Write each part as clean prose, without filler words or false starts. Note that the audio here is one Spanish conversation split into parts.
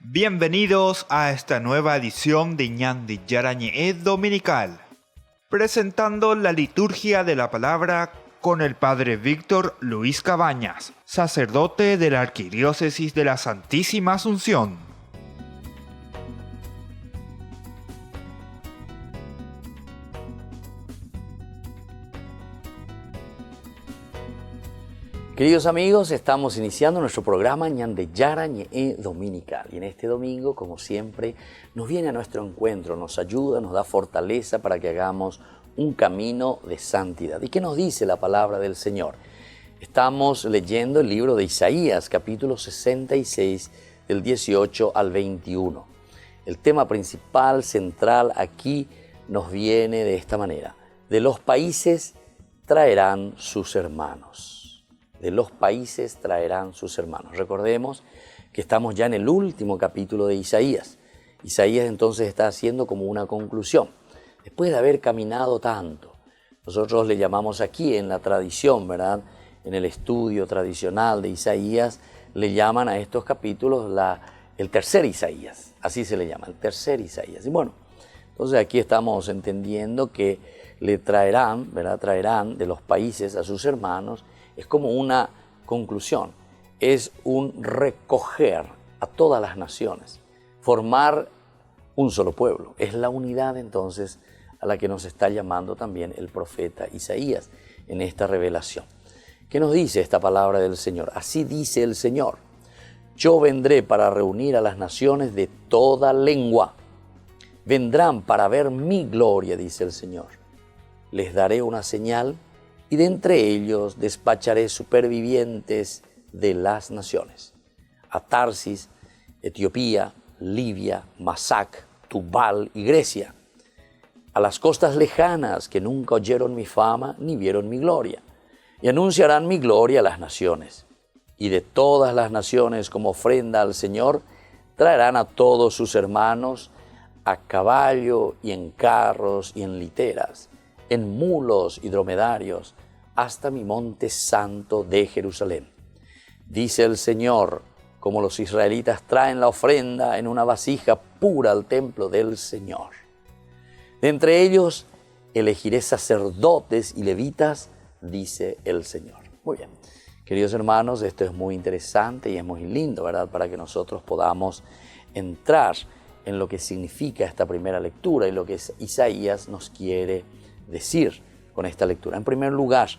Bienvenidos a esta nueva edición de Ñande Yarañe Dominical, presentando la liturgia de la palabra con el Padre Víctor Luis Cabañas, sacerdote de la Arquidiócesis de la Santísima Asunción. Queridos amigos, estamos iniciando nuestro programa Ñande Yarañe Dominical. Y en este domingo, como siempre, nos viene a nuestro encuentro, nos ayuda, nos da fortaleza para que hagamos un camino de santidad. ¿Y qué nos dice la palabra del Señor? Estamos leyendo el libro de Isaías, capítulo 66, del 18 al 21. El tema principal, central, aquí nos viene de esta manera. De los países traerán sus hermanos. De los países traerán sus hermanos. Recordemos que estamos ya en el último capítulo de Isaías. Isaías entonces está haciendo como una conclusión. Después de haber caminado tanto, nosotros le llamamos aquí en la tradición, ¿verdad? En el estudio tradicional de Isaías, le llaman a estos capítulos el tercer Isaías. Así se le llama, el tercer Isaías. Y bueno, entonces aquí estamos entendiendo que le traerán, ¿verdad? Traerán de los países a sus hermanos. Es como una conclusión, es un recoger a todas las naciones, formar un solo pueblo. Es la unidad entonces a la que nos está llamando también el profeta Isaías en esta revelación. ¿Qué nos dice esta palabra del Señor? Así dice el Señor: yo vendré para reunir a las naciones de toda lengua. Vendrán para ver mi gloria, dice el Señor. Les daré una señal y de entre ellos despacharé supervivientes de las naciones. A Tarsis, Etiopía, Libia, Masac, Tubal y Grecia. A las costas lejanas que nunca oyeron mi fama ni vieron mi gloria. Y anunciarán mi gloria a las naciones. Y de todas las naciones como ofrenda al Señor traerán a todos sus hermanos a caballo y en carros y en literas, en mulos y dromedarios, hasta mi monte santo de Jerusalén. Dice el Señor, como los israelitas traen la ofrenda en una vasija pura al templo del Señor. De entre ellos elegiré sacerdotes y levitas, dice el Señor. Muy bien, queridos hermanos, esto es muy interesante y es muy lindo, ¿verdad? Para que nosotros podamos entrar en lo que significa esta primera lectura y lo que Isaías nos quiere decir con esta lectura. En primer lugar,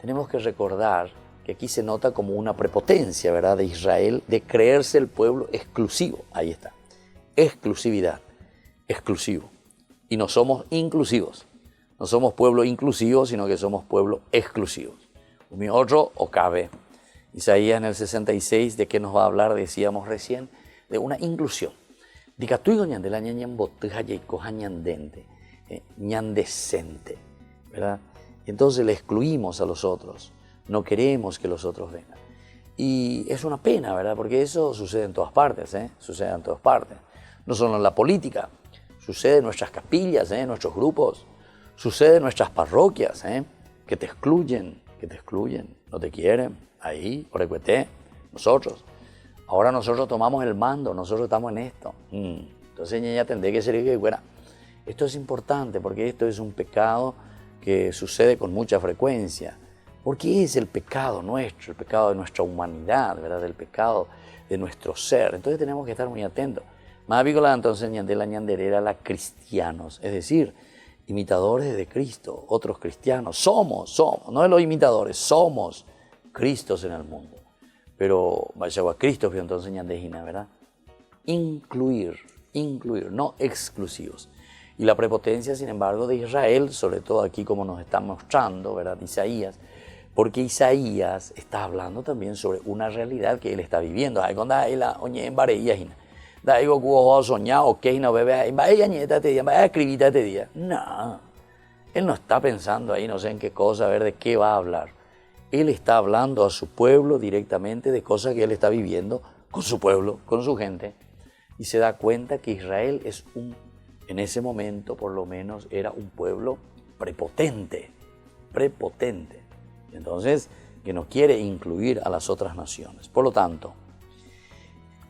tenemos que recordar que aquí se nota como una prepotencia, ¿verdad?, de Israel, de creerse el pueblo exclusivo. Ahí está. Exclusividad. Exclusivo. Y no somos inclusivos. No somos pueblo inclusivo, sino que somos pueblo exclusivo. Mi otro o cabe. Isaías en el 66, ¿de qué nos va a hablar? Decíamos recién, de una inclusión. Ñandecente, ¿verdad? Entonces le excluimos a los otros, no queremos que los otros vengan. Y es una pena, ¿verdad? Porque eso sucede en todas partes, sucede en todas partes. No solo en la política, sucede en nuestras capillas, en nuestros grupos, sucede en nuestras parroquias, que te excluyen, no te quieren, ahí, orecuete, nosotros. Ahora nosotros tomamos el mando, nosotros estamos en esto. Entonces ya tendré que ser que fuera. Esto es importante porque esto es un pecado que sucede con mucha frecuencia. Porque es el pecado nuestro, el pecado de nuestra humanidad, ¿verdad? El pecado de nuestro ser. Entonces tenemos que estar muy atentos. Más vícola entonces de la ñanderera la cristianos, es decir, imitadores de Cristo, otros cristianos. Somos, no de los imitadores, somos Cristos en el mundo. Pero vaya a Cristo, pero entonces ñandejina, ¿verdad? Incluir, no exclusivos. Y la prepotencia, sin embargo, de Israel, sobre todo aquí como nos está mostrando, ¿verdad? Isaías, porque Isaías está hablando también sobre una realidad que él está viviendo. No, él no está pensando ahí, no sé en qué cosa, a ver de qué va a hablar. Él está hablando a su pueblo directamente de cosas que él está viviendo con su pueblo, con su gente. Y se da cuenta que Israel es en ese momento por lo menos era un pueblo prepotente. Entonces, que no quiere incluir a las otras naciones. Por lo tanto,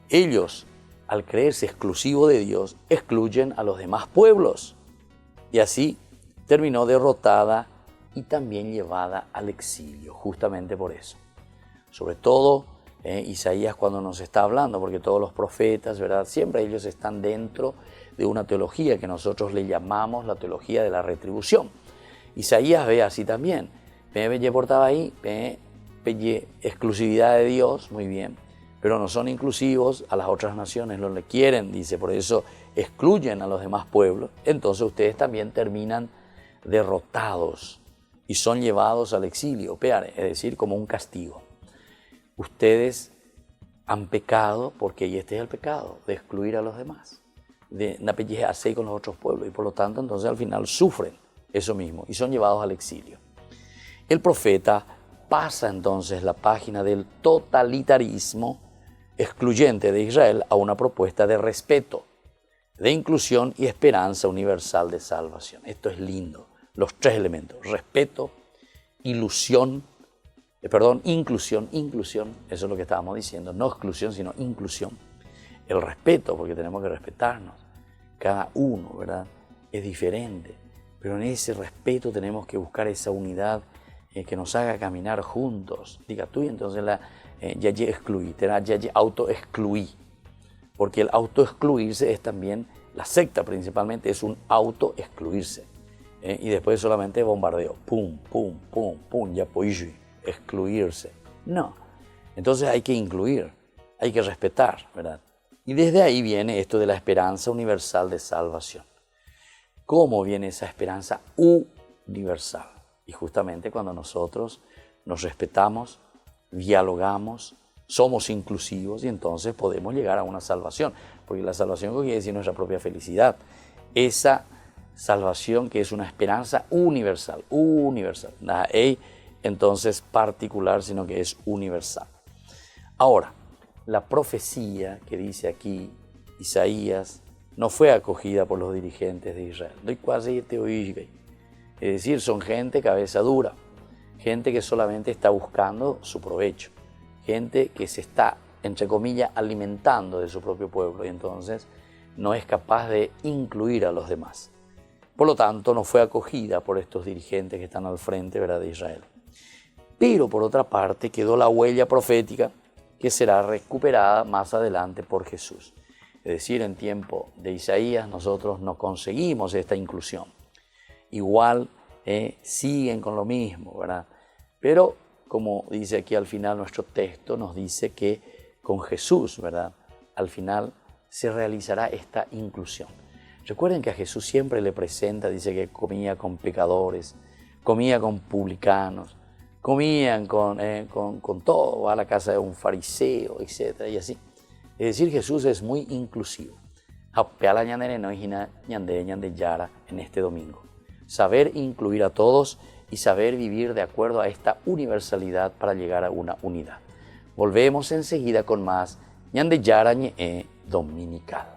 ellos al creerse exclusivo de Dios, excluyen a los demás pueblos. Y así terminó derrotada y también llevada al exilio, justamente por eso. Sobre todo Isaías cuando nos está hablando, porque todos los profetas, ¿verdad? Siempre ellos están dentro de una teología que nosotros le llamamos la teología de la retribución. Isaías ve así también. Portaba ahí, exclusividad de Dios, muy bien, pero no son inclusivos a las otras naciones, no le quieren, dice, por eso excluyen a los demás pueblos. Entonces ustedes también terminan derrotados y son llevados al exilio, es decir, como un castigo. Ustedes han pecado porque y este es el pecado, de excluir a los demás, de napellejarse con los otros pueblos, y por lo tanto entonces al final sufren eso mismo y son llevados al exilio. El profeta pasa entonces la página del totalitarismo excluyente de Israel a una propuesta de respeto, de inclusión y esperanza universal de salvación. Esto es lindo, los tres elementos: respeto, inclusión, eso es lo que estábamos diciendo, no exclusión, sino inclusión. El respeto, porque tenemos que respetarnos, cada uno, ¿verdad? Es diferente, pero en ese respeto tenemos que buscar esa unidad que nos haga caminar juntos. Diga tú, y entonces ya excluí, ya autoexcluí, porque el autoexcluirse es también, la secta principalmente es un autoexcluirse, y después solamente bombardeo, pum, pum, pum, pum, ya poishi, excluirse. No, entonces hay que incluir, hay que respetar, ¿verdad? Y desde ahí viene esto de la esperanza universal de salvación. ¿Cómo viene esa esperanza universal? Y justamente cuando nosotros nos respetamos, dialogamos, somos inclusivos, y entonces podemos llegar a una salvación, porque la salvación quiere decir nuestra propia felicidad. Esa salvación que es una esperanza universal, nada entonces particular, sino que es universal. Ahora, la profecía que dice aquí Isaías no fue acogida por los dirigentes de Israel. Es decir, son gente cabeza dura, gente que solamente está buscando su provecho, gente que se está, entre comillas, alimentando de su propio pueblo, y entonces no es capaz de incluir a los demás. Por lo tanto, no fue acogida por estos dirigentes que están al frente, ¿verdad?, de Israel. Pero por otra parte quedó la huella profética que será recuperada más adelante por Jesús. Es decir, en tiempo de Isaías nosotros no conseguimos esta inclusión. Igual siguen con lo mismo, ¿verdad? Pero como dice aquí al final nuestro texto, nos dice que con Jesús, ¿verdad?, al final se realizará esta inclusión. Recuerden que a Jesús siempre le presenta, dice que comía con pecadores, comía con publicanos, comían con todo, va a la casa de un fariseo, etc. y así. Es decir, Jesús es muy inclusivo. En este domingo. Saber incluir a todos y saber vivir de acuerdo a esta universalidad para llegar a una unidad. Volvemos enseguida con más Ñande Yara Ñe Dominical.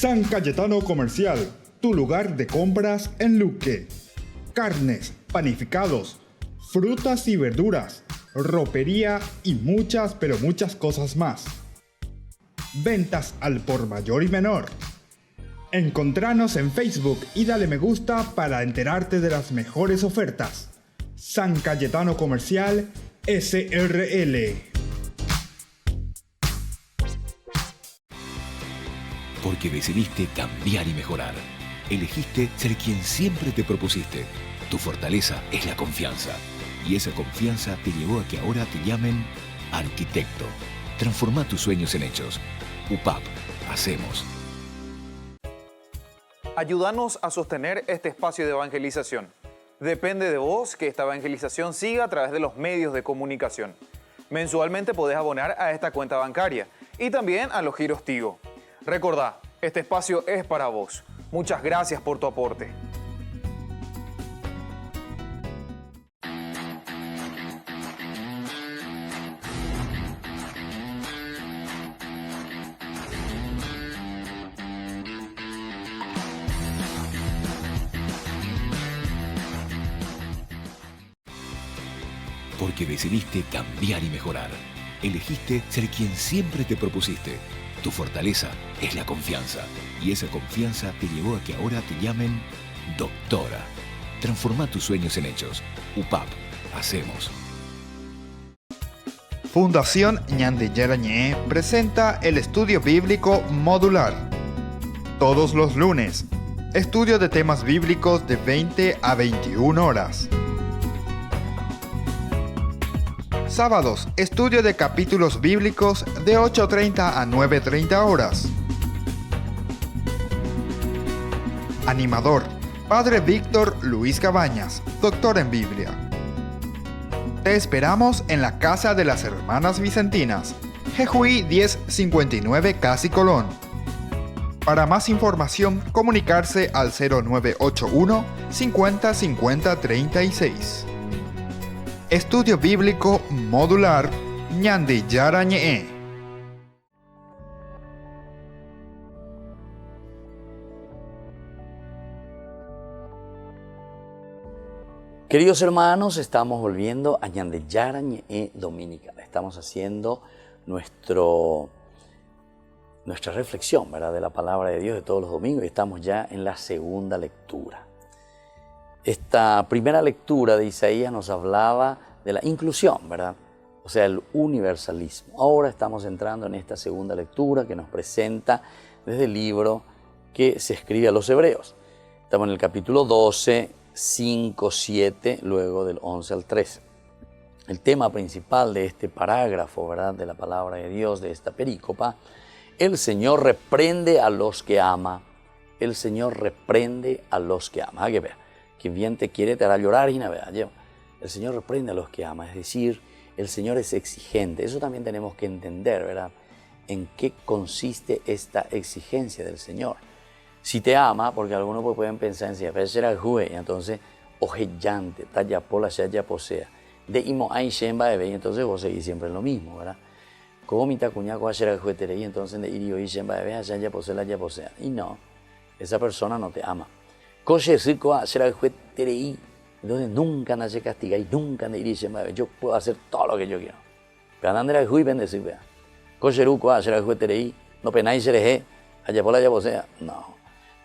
San Cayetano Comercial, tu lugar de compras en Luque. Carnes, panificados, frutas y verduras, ropería y muchas pero muchas cosas más. Ventas al por mayor y menor. Encontranos en Facebook y dale me gusta para enterarte de las mejores ofertas. San Cayetano Comercial SRL. Porque decidiste cambiar y mejorar. Elegiste ser quien siempre te propusiste. Tu fortaleza es la confianza. Y esa confianza te llevó a que ahora te llamen arquitecto. Transforma tus sueños en hechos. UPAP. Hacemos. Ayúdanos a sostener este espacio de evangelización. Depende de vos que esta evangelización siga a través de los medios de comunicación. Mensualmente podés abonar a esta cuenta bancaria y también a los giros Tigo. Recordá, este espacio es para vos. Muchas gracias por tu aporte. Porque decidiste cambiar y mejorar. Elegiste ser quien siempre te propusiste. Tu fortaleza es la confianza. Y esa confianza te llevó a que ahora te llamen doctora. Transforma tus sueños en hechos. UPAP. Hacemos. Fundación Ñande Yarañé presenta el estudio bíblico modular. Todos los lunes, estudio de temas bíblicos de 20 a 21 horas. Sábados, estudio de capítulos bíblicos de 8:30 a 9:30 horas. Animador, Padre Víctor Luis Cabañas, doctor en Biblia. Te esperamos en la Casa de las Hermanas Vicentinas, Jejuí 1059 Casi Colón. Para más información, comunicarse al 0981 50 50 36. Estudio Bíblico Modular Ñande Yarañé. Queridos hermanos, estamos volviendo a Ñande Yarañé Dominical. Estamos haciendo nuestra reflexión, ¿verdad?, de la palabra de Dios de todos los domingos y estamos ya en la segunda lectura. Esta primera lectura de Isaías nos hablaba de la inclusión, ¿verdad? O sea, el universalismo. Ahora estamos entrando en esta segunda lectura que nos presenta desde el libro que se escribe a los hebreos. Estamos en el capítulo 12, 5, 7, luego del 11 al 13. El tema principal de este parágrafo, ¿verdad?, de la palabra de Dios, de esta perícopa: el Señor reprende a los que ama. El Señor reprende a los que ama. Que vea, quien bien te quiere te hará llorar y nada. El Señor reprende a los que ama, es decir, el Señor es exigente. Eso también tenemos que entender, ¿verdad?, en qué consiste esta exigencia del Señor. Si te ama, porque algunos pueden pensar en si entonces, ojellante, talla pola, ya posea. De imo ay shemba de entonces vos seguís siempre en lo mismo, ¿verdad? Como mi tacuña con ayer y entonces de irio y shemba de allá ya posea, ya posea. Y no, esa persona no te ama. Entonces nunca nace castiga y nunca me dice, yo puedo hacer todo lo que yo quiero. Pero andar el juiz bendecir, vea. No penáis sereje, allá por allá posea. No.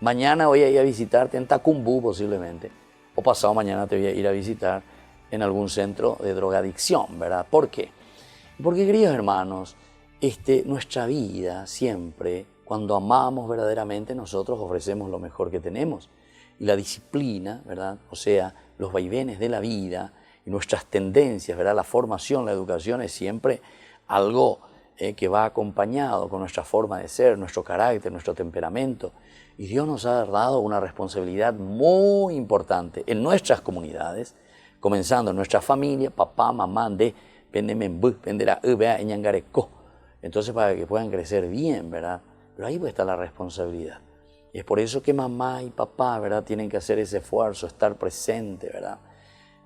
Mañana voy a ir a visitarte en Tacumbú posiblemente. O pasado mañana te voy a ir a visitar en algún centro de drogadicción, ¿verdad? ¿Por qué? Porque, queridos hermanos, nuestra vida siempre, cuando amamos verdaderamente, nosotros ofrecemos lo mejor que tenemos. Y la disciplina, ¿verdad?, o sea, los vaivenes de la vida y nuestras tendencias, ¿verdad?, la formación, la educación es siempre algo que va acompañado con nuestra forma de ser, nuestro carácter, nuestro temperamento. Y Dios nos ha dado una responsabilidad muy importante en nuestras comunidades, comenzando en nuestra familia, papá, mamá, entonces para que puedan crecer bien, ¿verdad? Pero ahí está la responsabilidad. Y es por eso que mamá y papá, ¿verdad?, tienen que hacer ese esfuerzo, estar presente, ¿verdad?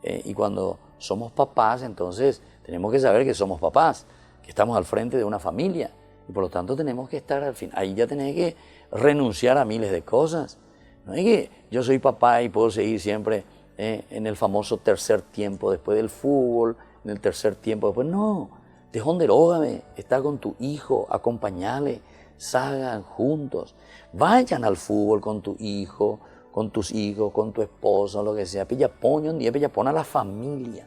Y cuando somos papás, entonces tenemos que saber que somos papás, que estamos al frente de una familia. Y por lo tanto tenemos que estar al fin. Ahí ya tenés que renunciar a miles de cosas. No es que yo soy papá y puedo seguir siempre en el famoso tercer tiempo, después del fútbol, en el tercer tiempo, después no, desjonderógame, está con tu hijo, acompañale, salgan juntos, vayan al fútbol con tu hijo, con tus hijos, con tu esposa, lo que sea, pilla poño un día, pilla pon a la familia,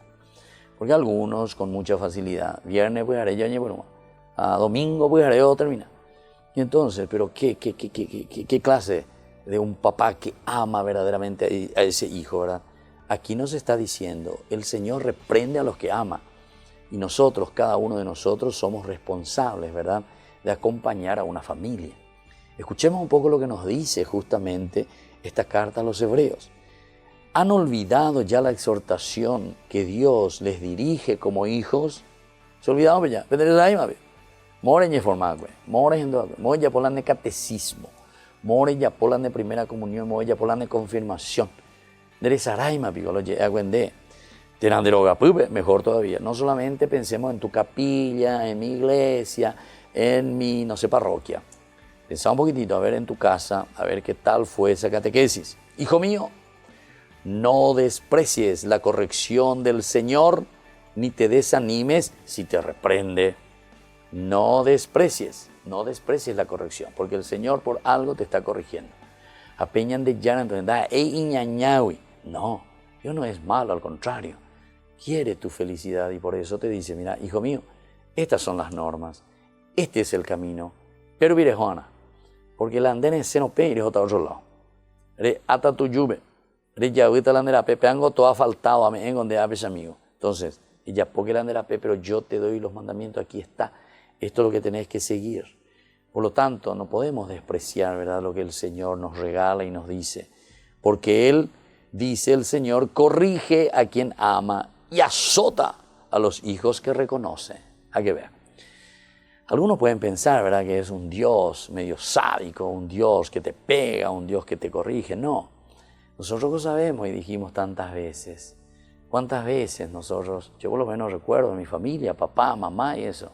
porque algunos con mucha facilidad, viernes pues haré yo, bueno, a domingo pues haré yo, termina. Y entonces, pero ¿qué clase de un papá que ama verdaderamente a ese hijo, verdad? Aquí nos está diciendo, el Señor reprende a los que ama y nosotros, cada uno de nosotros, somos responsables, ¿verdad?, de acompañar a una familia. Escuchemos un poco lo que nos dice justamente esta carta a los hebreos. ¿Han olvidado ya la exhortación que Dios les dirige como hijos? ¿Se olvidaron ya? Moren ya formar, moren ya por la catecismo, moren ya por la primera comunión, moren ya por la confirmación. Mejor todavía, no solamente pensemos en tu capilla, en mi iglesia, en mi, no sé, parroquia. Pensá un poquitito, a ver en tu casa, a ver qué tal fue esa catequesis. Hijo mío, no desprecies la corrección del Señor, ni te desanimes si te reprende. No desprecies la corrección, porque el Señor por algo te está corrigiendo. Apeñan de llana, no, Dios no es malo, al contrario, quiere tu felicidad y por eso te dice, mira, hijo mío, estas son las normas, este es el camino, pero mire, Juana, porque la andena se no pe y a otro lado. Ata tu lluvia, ya ahorita la andera pe, peango todo asfaltado a mí en donde habes amigo. Entonces, ella, porque la andera pe, pero yo te doy los mandamientos, aquí está, esto es lo que tenés que seguir. Por lo tanto, no podemos despreciar, ¿verdad?, lo que el Señor nos regala y nos dice, porque Él, dice el Señor, corrige a quien ama y azota a los hijos que reconoce. Hay que ver. Algunos pueden pensar, ¿verdad?, que es un Dios medio sádico, un Dios que te pega, un Dios que te corrige. No. Nosotros lo sabemos y dijimos tantas veces. ¿Cuántas veces nosotros, yo por lo menos recuerdo de mi familia, papá, mamá y eso?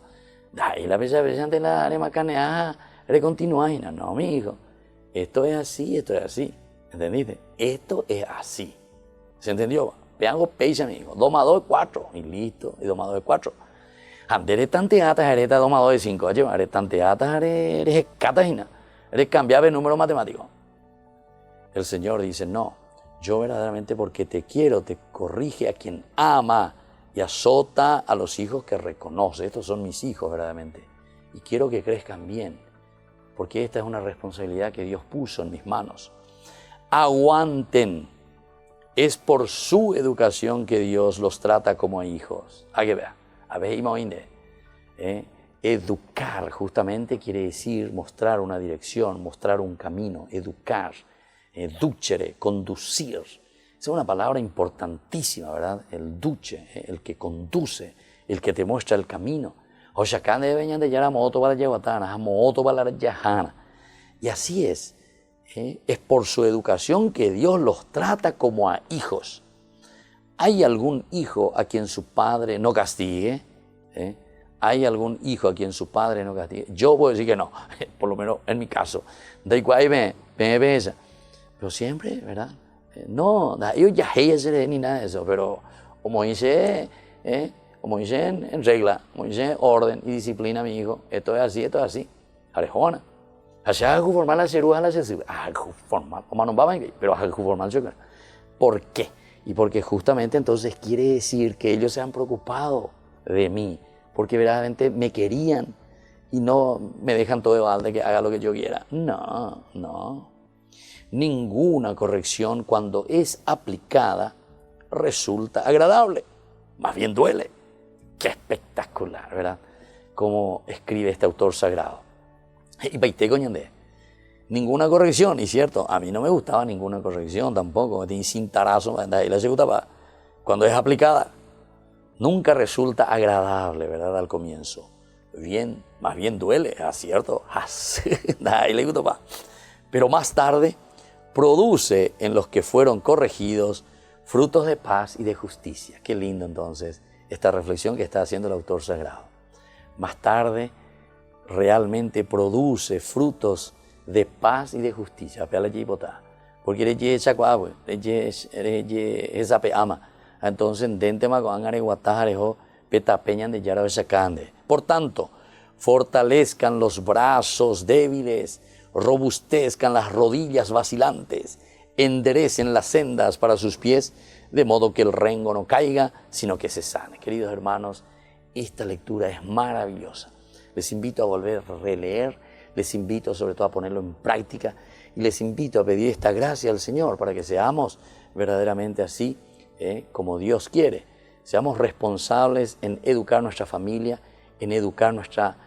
Y la bella ante la arema caneada, recontinuaina. No, mi hijo. Esto es así, esto es así. ¿Entendiste? Esto es así. ¿Se entendió? Peango peixa, mi hijo. 2 más 2 es 4. Y listo. Y 2 más 2 es 4. Antes eres tanteatas, eres 2 más 2 es 5. Eres tanteatas, eres catajina. Eres cambiar el número matemático. El Señor dice, no. Yo verdaderamente porque te quiero, te corrige a quien ama y azota a los hijos que reconoce. Estos son mis hijos verdaderamente. Y quiero que crezcan bien. Porque esta es una responsabilidad que Dios puso en mis manos. Aguanten. Es por su educación que Dios los trata como a hijos. Hay que ver. A ver, educar justamente quiere decir mostrar una dirección, mostrar un camino, educar, ducere, conducir. Esa es una palabra importantísima, ¿verdad? El duce, el que conduce, el que te muestra el camino. O sea, acá deben de llegar a moto para llevar moto para la. Y así es. Es por su educación que Dios los trata como a hijos. ¿Hay algún hijo a quien su padre no castigue? ¿Hay algún hijo a quien su padre no castigue? Yo puedo decir que no, por lo menos en mi caso. De igual me besa. Pero siempre, ¿verdad? No, yo ya ni nada de eso, pero como dice en regla, como dice en orden y disciplina, mi hijo, esto es así, esto es así. Arejona. Allá hay que formar la ceruja, la ceruja. Hay que formar, como no va pero hay que formar la ceruja. ¿Por qué? Y porque justamente entonces quiere decir que ellos se han preocupado de mí, porque verdaderamente me querían y no me dejan todo de balde que haga lo que yo quiera. No, no. Ninguna corrección cuando es aplicada resulta agradable, más bien duele. Qué espectacular, ¿verdad? Como escribe este autor sagrado. Y baité coñandé. Ninguna corrección, y cierto, a mí no me gustaba ninguna corrección tampoco, sin tarazo, y la segunda cuando es aplicada, nunca resulta agradable, ¿verdad? Al comienzo. Bien, más bien duele, ¿es cierto? Ahí le gusta, pero más tarde produce en los que fueron corregidos frutos de paz y de justicia. Qué lindo entonces esta reflexión que está haciendo el autor sagrado. Más tarde realmente produce frutos de paz y de justicia. porque eres chacua, pues, eres esa pe ama. Entonces, dente ma con are guatajarejo, peta peñan de yara besacande. Por tanto, fortalezcan los brazos débiles, robustezcan las rodillas vacilantes, enderecen las sendas para sus pies, de modo que el rengo no caiga, sino que se sane. Queridos hermanos, esta lectura es maravillosa. Les invito a volver a releer, les invito sobre todo a ponerlo en práctica y les invito a pedir esta gracia al Señor para que seamos verdaderamente así como Dios quiere. Seamos responsables en educar nuestra familia, en educar nuestra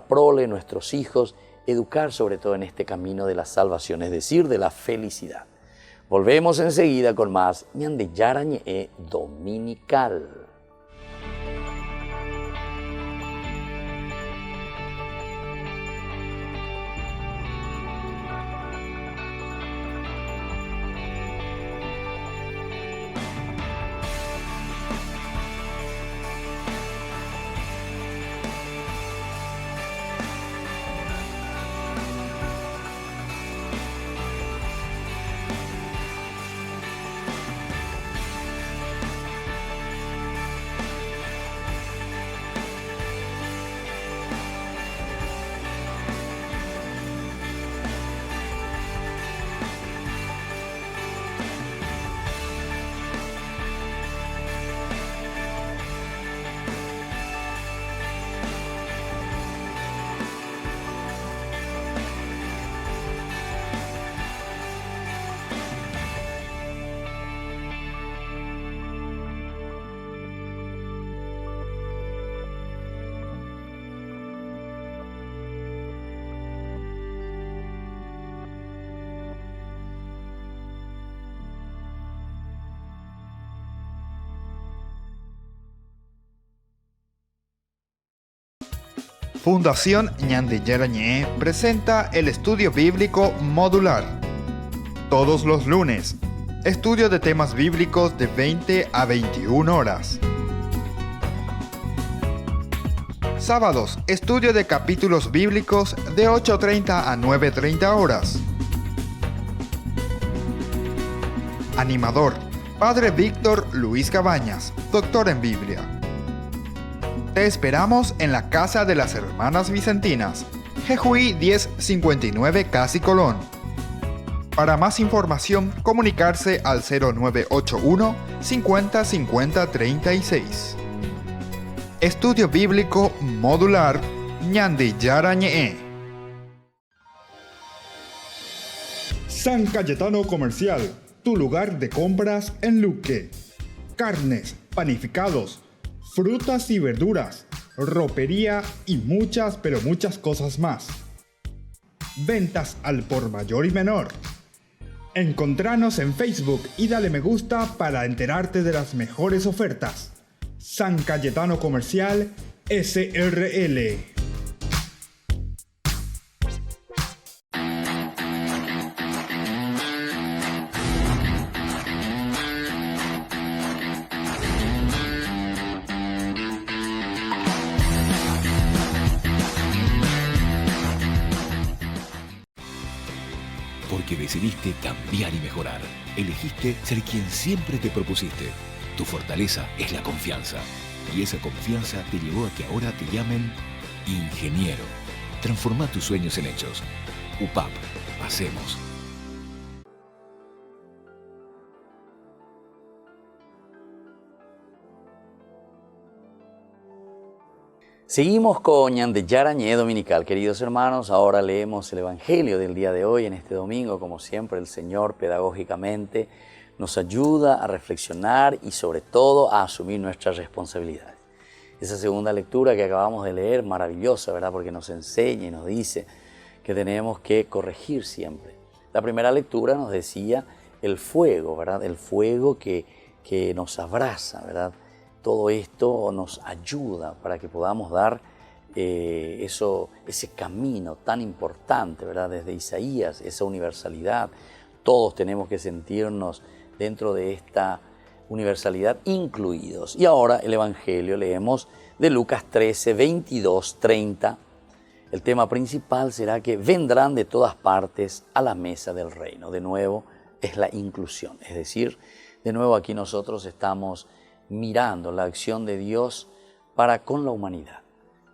prole, nuestros hijos, educar sobre todo en este camino de la salvación, es decir, de la felicidad. Volvemos enseguida con más Ñande Yarañe Dominical. Fundación Ñande Yarañe presenta el estudio bíblico modular. Todos los lunes, estudio de temas bíblicos de 20 a 21 horas. Sábados, estudio de capítulos bíblicos de 8:30 a 9:30 horas. Animador, Padre Víctor Luis Cabañas, doctor en Biblia. Te esperamos en la Casa de las Hermanas Vicentinas, Jejuí 1059 Casi Colón. Para más información, comunicarse al 0981 50 50 36. Estudio Bíblico Modular Ñande Yarañe. San Cayetano Comercial, tu lugar de compras en Luque. Carnes, panificados, frutas y verduras, ropería y muchas, pero muchas cosas más. Ventas al por mayor y menor. Encontranos en Facebook y dale me gusta para enterarte de las mejores ofertas. San Cayetano Comercial SRL. Porque decidiste cambiar y mejorar. Elegiste ser quien siempre te propusiste. Tu fortaleza es la confianza. Y esa confianza te llevó a que ahora te llamen ingeniero. Transforma tus sueños en hechos. UPAP. Hacemos. Seguimos con Ñande Yarañe Dominical, queridos hermanos. Ahora leemos el Evangelio del día de hoy, en este domingo. Como siempre, el Señor pedagógicamente nos ayuda a reflexionar y sobre todo a asumir nuestras responsabilidades. Esa segunda lectura que acabamos de leer, maravillosa, ¿verdad? Porque nos enseña y nos dice que tenemos que corregir siempre. La primera lectura nos decía el fuego, ¿verdad? El fuego que nos abraza, ¿verdad? Todo esto nos ayuda para que podamos dar ese camino tan importante, ¿verdad? Desde Isaías, esa universalidad. Todos tenemos que sentirnos dentro de esta universalidad incluidos. Y ahora el Evangelio leemos de Lucas 13, 22, 30. el tema principal será que vendrán de todas partes a la mesa del reino. De nuevo, es la inclusión. Es decir, de nuevo aquí nosotros estamos mirando la acción de Dios para con la humanidad,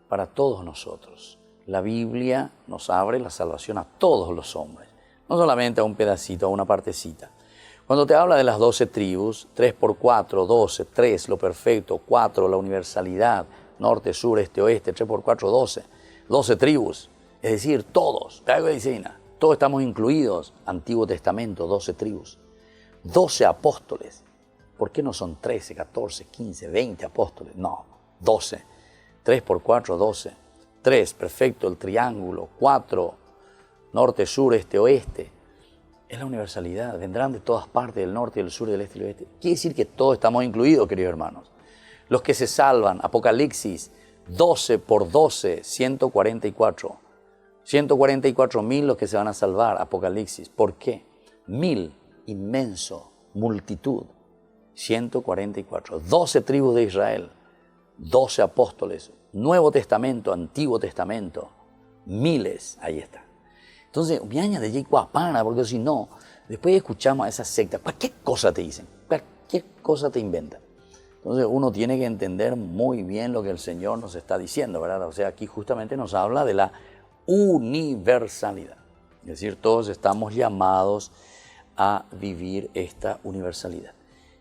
para todos nosotros. La Biblia nos abre la salvación a todos los hombres, no solamente a un pedacito, a una partecita. Cuando te habla de las 12 tribus, 3 por 4, 12, 3, lo perfecto, 4, la universalidad, norte, sur, este, oeste, 3 por 4, 12. 12 tribus, es decir, todos, todos estamos incluidos. Antiguo Testamento, 12 tribus. 12 apóstoles. ¿Por qué no son 13, 14, 15, 20 apóstoles? No, 12. 3 por 4, 12. 3, perfecto, el triángulo. 4, norte, sur, este, oeste. Es la universalidad. Vendrán de todas partes, del norte, del sur, del este y del oeste. Quiere decir que todos estamos incluidos, queridos hermanos. Los que se salvan, Apocalipsis, 12 por 12, 144. 144.000 los que se van a salvar, Apocalipsis. ¿Por qué? 1.000, inmenso, multitud. 144. 12 tribus de Israel, 12 apóstoles, Nuevo Testamento, Antiguo Testamento, miles, ahí está. Entonces, viaña de Yicuapana, porque si no, después escuchamos a esa secta, cualquier cosa te dicen, cualquier cosa te inventan. Entonces uno tiene que entender muy bien lo que el Señor nos está diciendo, ¿verdad? O sea, aquí justamente nos habla de la universalidad. Es decir, todos estamos llamados a vivir esta universalidad.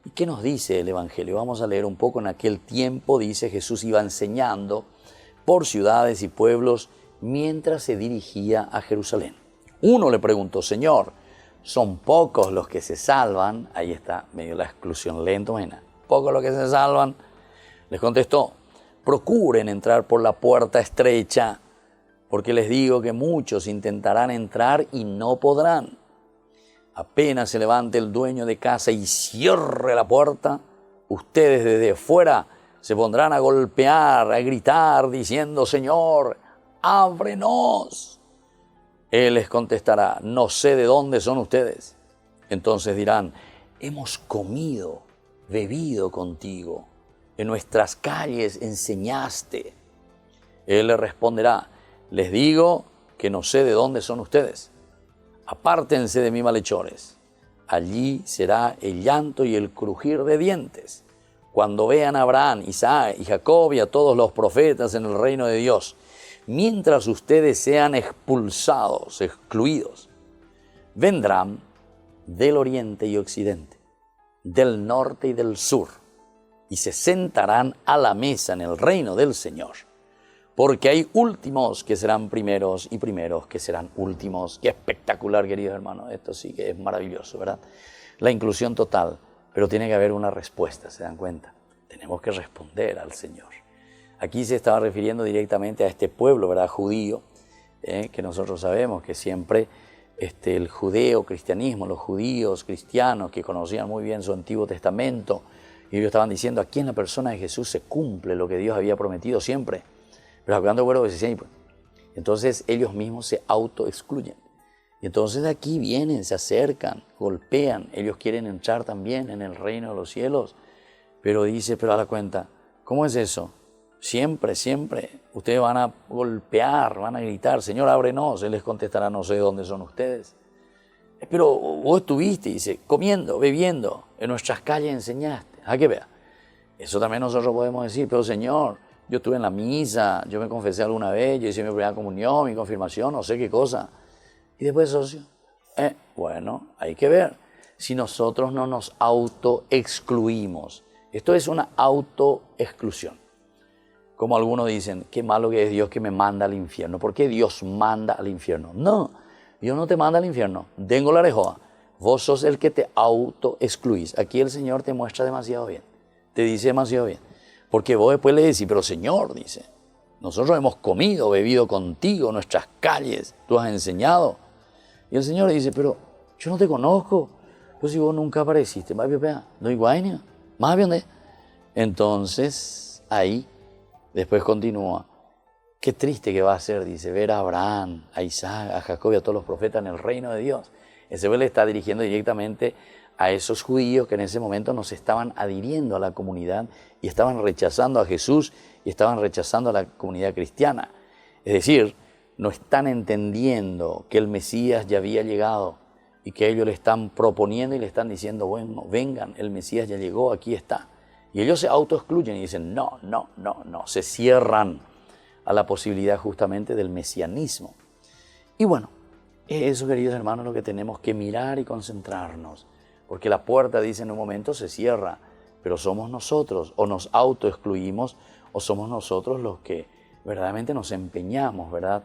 ¿Y qué nos dice el Evangelio? Vamos a leer un poco. En aquel tiempo, dice, Jesús iba enseñando por ciudades y pueblos mientras se dirigía a Jerusalén. Uno le preguntó, Señor, ¿son pocos los que se salvan? Ahí está, medio la exclusión lenta, pocos los que se salvan. Les contestó, procuren entrar por la puerta estrecha, porque les digo que muchos intentarán entrar y no podrán. Apenas se levante el dueño de casa y cierre la puerta, ustedes desde fuera se pondrán a golpear, a gritar, diciendo, Señor, ábrenos. Él les contestará, no sé de dónde son ustedes. Entonces dirán, hemos comido, bebido contigo, en nuestras calles enseñaste. Él le responderá, les digo que no sé de dónde son ustedes. Apártense de mí, malhechores. Allí será el llanto y el crujir de dientes, cuando vean a Abraham, Isaac y Jacob y a todos los profetas en el reino de Dios, mientras ustedes sean expulsados, excluidos. Vendrán del oriente y occidente, del norte y del sur, y se sentarán a la mesa en el reino del Señor. Porque hay últimos que serán primeros y primeros que serán últimos. Qué espectacular, queridos hermanos. Esto sí que es maravilloso, ¿verdad? La inclusión total. Pero tiene que haber una respuesta, ¿se dan cuenta? Tenemos que responder al Señor. Aquí se estaba refiriendo directamente a este pueblo, ¿verdad? Judío, que nosotros sabemos que siempre el judeo-cristianismo, los judíos cristianos que conocían muy bien su Antiguo Testamento, y ellos estaban diciendo, aquí en la persona de Jesús se cumple lo que Dios había prometido siempre. Pero hablando bueno, entonces ellos mismos se autoexcluyen. Y entonces de aquí vienen, se acercan, golpean. Ellos quieren entrar también en el reino de los cielos. Pero dice, pero a la cuenta, ¿cómo es eso? Siempre, siempre, ustedes van a golpear, van a gritar, Señor, ábrenos. Él les contestará, no sé de dónde son ustedes. Pero vos estuviste, dice, comiendo, bebiendo, en nuestras calles enseñaste. ¿A qué vea? Eso también nosotros podemos decir, pero Señor, yo estuve en la misa, yo me confesé alguna vez, yo hice mi primera comunión, mi confirmación, no sé qué cosa. Y después, socio, bueno, hay que ver si nosotros no nos autoexcluimos. Esto es una autoexclusión. Como algunos dicen, qué malo que es Dios que me manda al infierno. ¿Por qué Dios manda al infierno? No, Dios no te manda al infierno. Dengo la orejoa. Vos sos el que te autoexcluís. Aquí el Señor te muestra demasiado bien. Te dice demasiado bien. Porque vos después le decís, pero Señor, dice, nosotros hemos comido, bebido contigo en nuestras calles, tú has enseñado. Y el Señor le dice, pero yo no te conozco, pues si vos nunca apareciste, más bien, no igual, más bien. Entonces, ahí, después continúa, qué triste que va a ser, dice, ver a Abraham, a Isaac, a Jacob y a todos los profetas en el reino de Dios. Ese le está dirigiendo directamente a esos judíos que en ese momento no se estaban adhiriendo a la comunidad y estaban rechazando a Jesús y estaban rechazando a la comunidad cristiana. Es decir, no están entendiendo que el Mesías ya había llegado y que ellos le están proponiendo y le están diciendo, bueno, vengan, el Mesías ya llegó, aquí está. Y ellos se autoexcluyen y dicen, no, se cierran a la posibilidad justamente del mesianismo. Y bueno, eso, queridos hermanos, lo que tenemos que mirar y concentrarnos, porque la puerta, dice, en un momento se cierra, pero somos nosotros, o nos autoexcluimos, o somos nosotros los que verdaderamente nos empeñamos, ¿verdad?,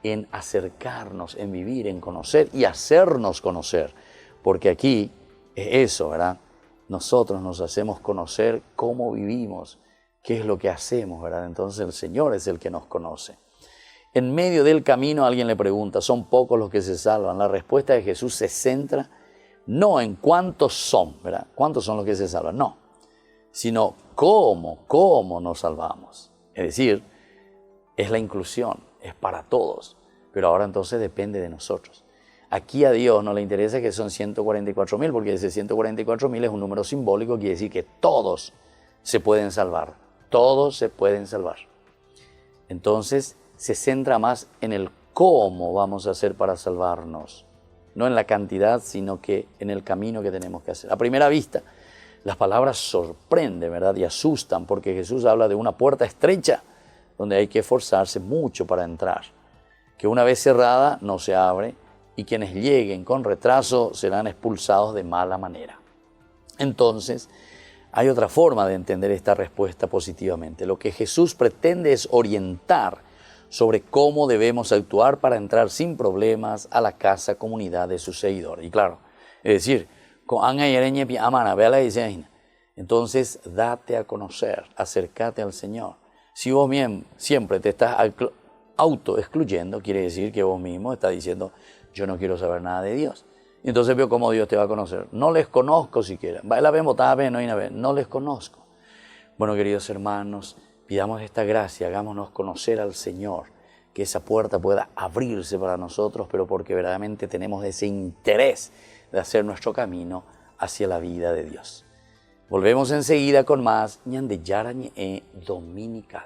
en acercarnos, en vivir, en conocer y hacernos conocer. Porque aquí es eso, ¿verdad? Nosotros nos hacemos conocer cómo vivimos, qué es lo que hacemos, ¿verdad? Entonces el Señor es el que nos conoce. En medio del camino alguien le pregunta, ¿son pocos los que se salvan? La respuesta de Jesús se centra no en cuántos son, ¿verdad? ¿Cuántos son los que se salvan? No, sino cómo nos salvamos. Es decir, es la inclusión, es para todos, pero ahora entonces depende de nosotros. Aquí a Dios no le interesa que son 144.000, porque ese 144.000 es un número simbólico, quiere decir que todos se pueden salvar, todos se pueden salvar. Entonces se centra más en el cómo vamos a hacer para salvarnos, no en la cantidad, sino que en el camino que tenemos que hacer. A primera vista, las palabras sorprenden, ¿verdad?, y asustan, porque Jesús habla de una puerta estrecha donde hay que esforzarse mucho para entrar, que una vez cerrada no se abre y quienes lleguen con retraso serán expulsados de mala manera. Entonces, hay otra forma de entender esta respuesta positivamente. Lo que Jesús pretende es orientar sobre cómo debemos actuar para entrar sin problemas a la casa comunidad de sus seguidores. Y claro, es decir, entonces date a conocer, acércate al Señor. Si vos siempre te estás auto-excluyendo, quiere decir que vos mismo estás diciendo, yo no quiero saber nada de Dios. Y entonces veo cómo Dios te va a conocer. No les conozco siquiera. No les conozco. Bueno, queridos hermanos, pidamos esta gracia, hagámonos conocer al Señor, que esa puerta pueda abrirse para nosotros, pero porque verdaderamente tenemos ese interés de hacer nuestro camino hacia la vida de Dios. Volvemos enseguida con más Ñande Yarañe Dominical.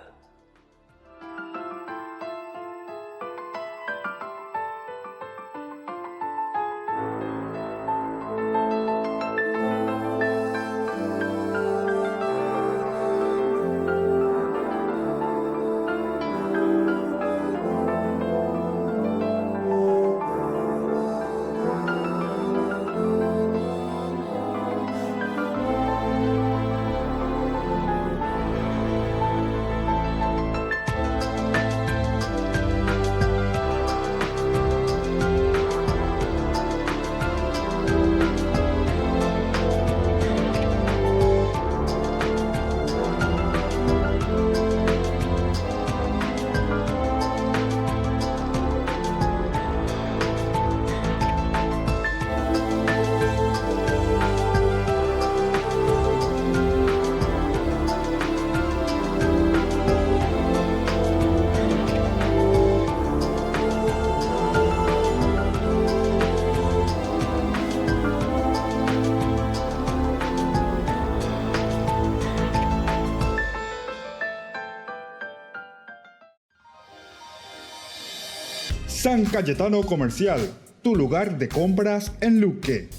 San Cayetano Comercial, tu lugar de compras en Luque.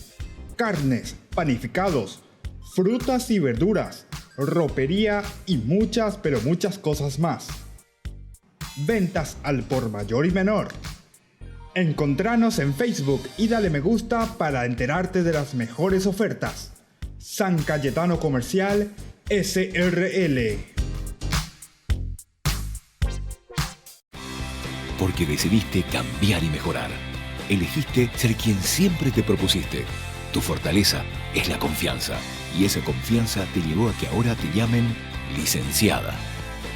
Carnes, panificados, frutas y verduras, ropería y muchas, pero muchas cosas más. Ventas al por mayor y menor. Encontranos en Facebook y dale me gusta para enterarte de las mejores ofertas. San Cayetano Comercial, SRL. Porque decidiste cambiar y mejorar. Elegiste ser quien siempre te propusiste. Tu fortaleza es la confianza. Y esa confianza te llevó a que ahora te llamen licenciada.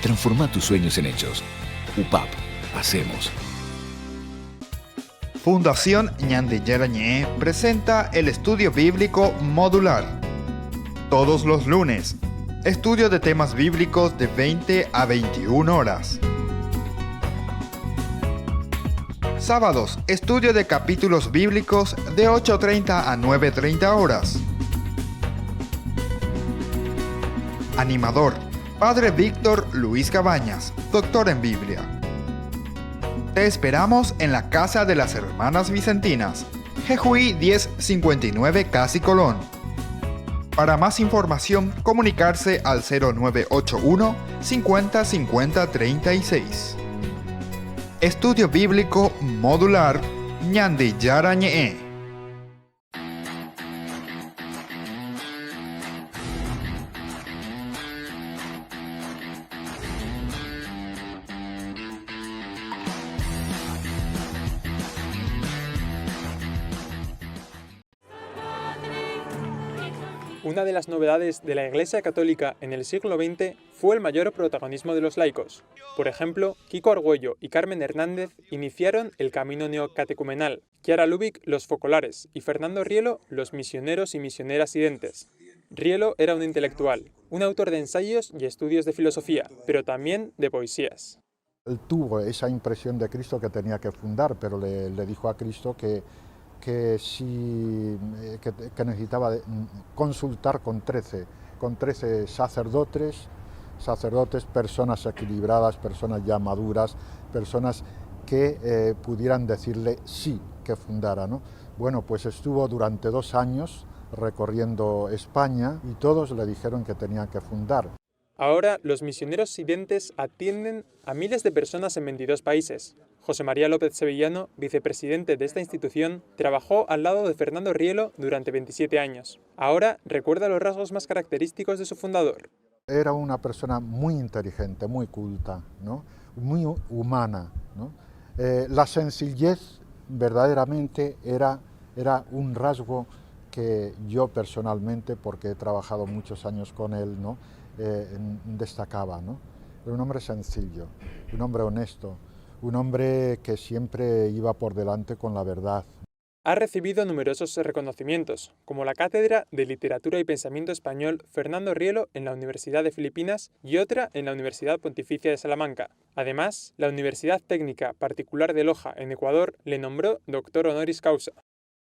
Transforma tus sueños en hechos. UPAP. Hacemos. Fundación Ñande Yarañe presenta el estudio bíblico modular. Todos los lunes, estudio de temas bíblicos de 20 a 21 horas. Sábados, estudio de capítulos bíblicos de 8:30 a 9:30 horas. Animador, Padre Víctor Luis Cabañas, doctor en Biblia. Te esperamos en la Casa de las Hermanas Vicentinas, Jejuí 1059 Casi Colón. Para más información, comunicarse al 0981 50 50 36. Estudio Bíblico Modular Ñandi Yara Ñe'e. Una de las novedades de la Iglesia Católica en el siglo XX fue el mayor protagonismo de los laicos. Por ejemplo, Kiko Argüello y Carmen Hernández iniciaron el camino neocatecumenal, Chiara Lubich los focolares y Fernando Rielo los misioneros y misioneras identes. Rielo era un intelectual, un autor de ensayos y estudios de filosofía, pero también de poesías. Él tuvo esa impresión de Cristo que tenía que fundar, pero le dijo a Cristo que necesitaba consultar con 13 sacerdotes, personas equilibradas, personas ya maduras, personas que pudieran decirle sí, que fundara, ¿no? Bueno, pues estuvo durante 2 años recorriendo España y todos le dijeron que tenían que fundar. Ahora, los misioneros sidentes atienden a miles de personas en 22 países. José María López Sevillano, vicepresidente de esta institución, trabajó al lado de Fernando Rielo durante 27 años. Ahora recuerda los rasgos más característicos de su fundador. Era una persona muy inteligente, muy culta, ¿no? Muy humana, ¿no? La sencillez verdaderamente era un rasgo que yo personalmente, porque he trabajado muchos años con él, ¿no? Destacaba, ¿no? Era un hombre sencillo, un hombre honesto, un hombre que siempre iba por delante con la verdad. Ha recibido numerosos reconocimientos, como la Cátedra de Literatura y Pensamiento Español Fernando Rielo en la Universidad de Filipinas y otra en la Universidad Pontificia de Salamanca. Además, la Universidad Técnica Particular de Loja, en Ecuador, le nombró doctor honoris causa.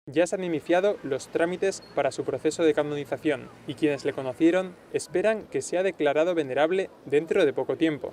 Ya se han iniciado los trámites para su proceso de canonización y quienes le conocieron esperan que sea declarado venerable dentro de poco tiempo.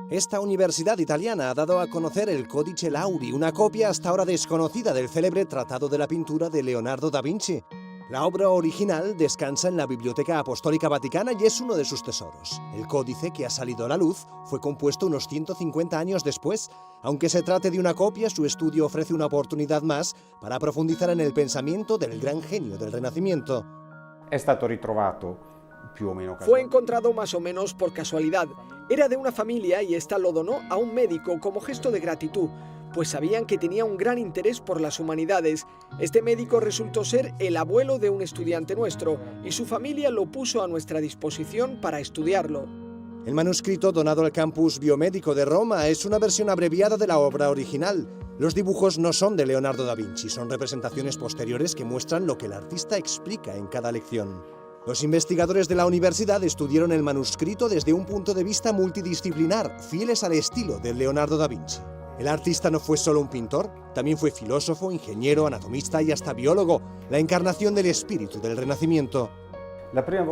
Esta universidad italiana ha dado a conocer el Codice Lauri, una copia hasta ahora desconocida del célebre Tratado de la Pintura de Leonardo da Vinci. La obra original descansa en la Biblioteca Apostólica Vaticana y es uno de sus tesoros. El códice, que ha salido a la luz, fue compuesto unos 150 años después. Aunque se trate de una copia, su estudio ofrece una oportunidad más para profundizar en el pensamiento del gran genio del Renacimiento. Fue encontrado más o menos por casualidad. Era de una familia y ésta lo donó a un médico como gesto de gratitud, pues sabían que tenía un gran interés por las humanidades. Este médico resultó ser el abuelo de un estudiante nuestro y su familia lo puso a nuestra disposición para estudiarlo. El manuscrito donado al Campus Biomédico de Roma es una versión abreviada de la obra original. Los dibujos no son de Leonardo da Vinci, son representaciones posteriores que muestran lo que el artista explica en cada lección. Los investigadores de la universidad estudiaron el manuscrito desde un punto de vista multidisciplinar, fieles al estilo de Leonardo da Vinci. El artista no fue solo un pintor, también fue filósofo, ingeniero, anatomista y hasta biólogo, la encarnación del espíritu del Renacimiento. La primera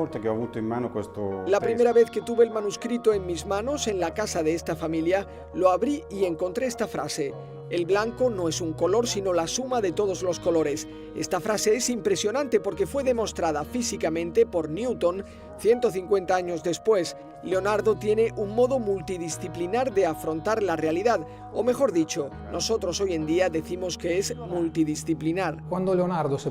vez que tuve el manuscrito en mis manos en la casa de esta familia, lo abrí y encontré esta frase: el blanco no es un color sino la suma de todos los colores. Esta frase es impresionante porque fue demostrada físicamente por Newton 150 años después. Leonardo tiene un modo multidisciplinar de afrontar la realidad, o mejor dicho, nosotros hoy en día decimos que es multidisciplinar. Cuando Leonardo se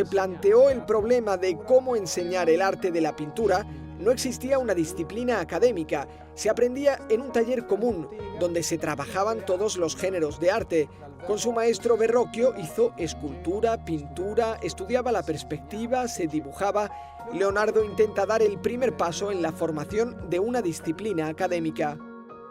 planteó el problema de cómo enseñar el arte de la pintura, no existía una disciplina académica, se aprendía en un taller común, donde se trabajaban todos los géneros de arte. Con su maestro Verrocchio hizo escultura, pintura, estudiaba la perspectiva, se dibujaba. Leonardo intenta dar el primer paso en la formación de una disciplina académica.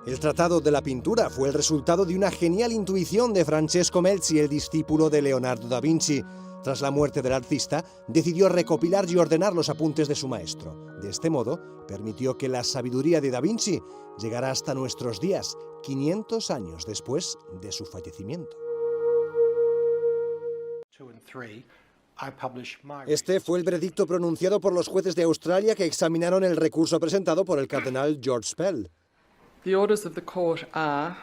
El Tratado de la Pintura fue el resultado de una genial intuición de Francesco Melzi, el discípulo de Leonardo da Vinci. Tras la muerte del artista, decidió recopilar y ordenar los apuntes de su maestro. De este modo, permitió que la sabiduría de Da Vinci llegara hasta nuestros días, 500 años después de su fallecimiento. Este fue el veredicto pronunciado por los jueces de Australia que examinaron el recurso presentado por el cardenal George Pell. The orders of the court are: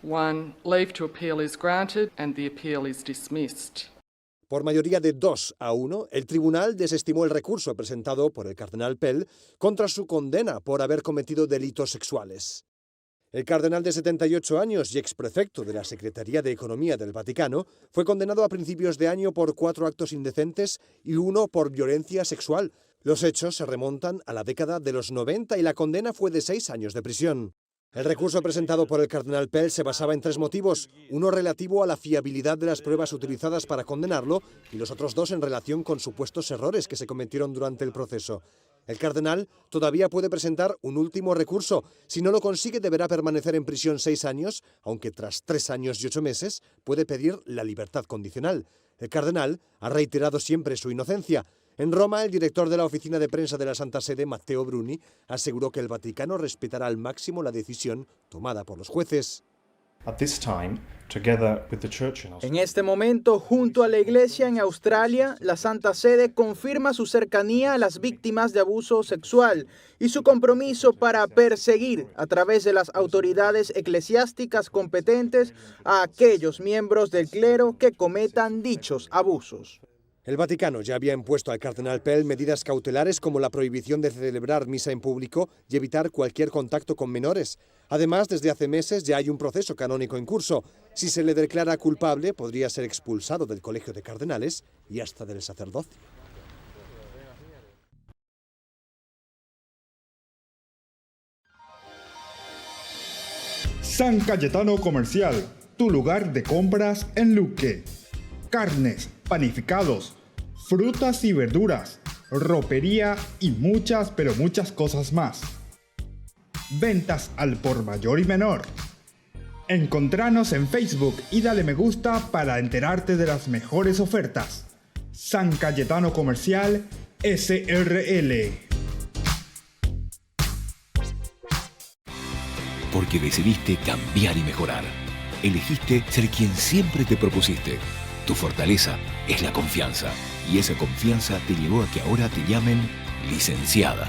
1. Leave to appeal is granted and the appeal is dismissed. Por mayoría de 2-1, el tribunal desestimó el recurso presentado por el cardenal Pell contra su condena por haber cometido delitos sexuales. El cardenal de 78 años y exprefecto de la Secretaría de Economía del Vaticano fue condenado a principios de año por 4 actos indecentes y 1 por violencia sexual. Los hechos se remontan a la década de los 90 y la condena fue de 6 años de prisión. El recurso presentado por el cardenal Pell se basaba en 3 motivos, uno relativo a la fiabilidad de las pruebas utilizadas para condenarlo y los otros 2 en relación con supuestos errores que se cometieron durante el proceso. El cardenal todavía puede presentar un último recurso. Si no lo consigue, deberá permanecer en prisión 6 años, aunque tras 3 años y 8 meses puede pedir la libertad condicional. El cardenal ha reiterado siempre su inocencia. En Roma, el director de la oficina de prensa de la Santa Sede, Matteo Bruni, aseguró que el Vaticano respetará al máximo la decisión tomada por los jueces. En este momento, junto a la Iglesia en Australia, la Santa Sede confirma su cercanía a las víctimas de abuso sexual y su compromiso para perseguir, a través de las autoridades eclesiásticas competentes, a aquellos miembros del clero que cometan dichos abusos. El Vaticano ya había impuesto al cardenal Pell medidas cautelares como la prohibición de celebrar misa en público y evitar cualquier contacto con menores. Además, desde hace meses ya hay un proceso canónico en curso. Si se le declara culpable, podría ser expulsado del Colegio de Cardenales y hasta del sacerdocio. San Cayetano Comercial, tu lugar de compras en Luque. Carnes, panificados, frutas y verduras, ropería y muchas, pero muchas cosas más. Ventas al por mayor y menor. Encontranos en Facebook y dale me gusta para enterarte de las mejores ofertas. San Cayetano Comercial SRL. Porque decidiste cambiar y mejorar. Elegiste ser quien siempre te propusiste. Tu fortaleza es la confianza. Y esa confianza te llevó a que ahora te llamen licenciada.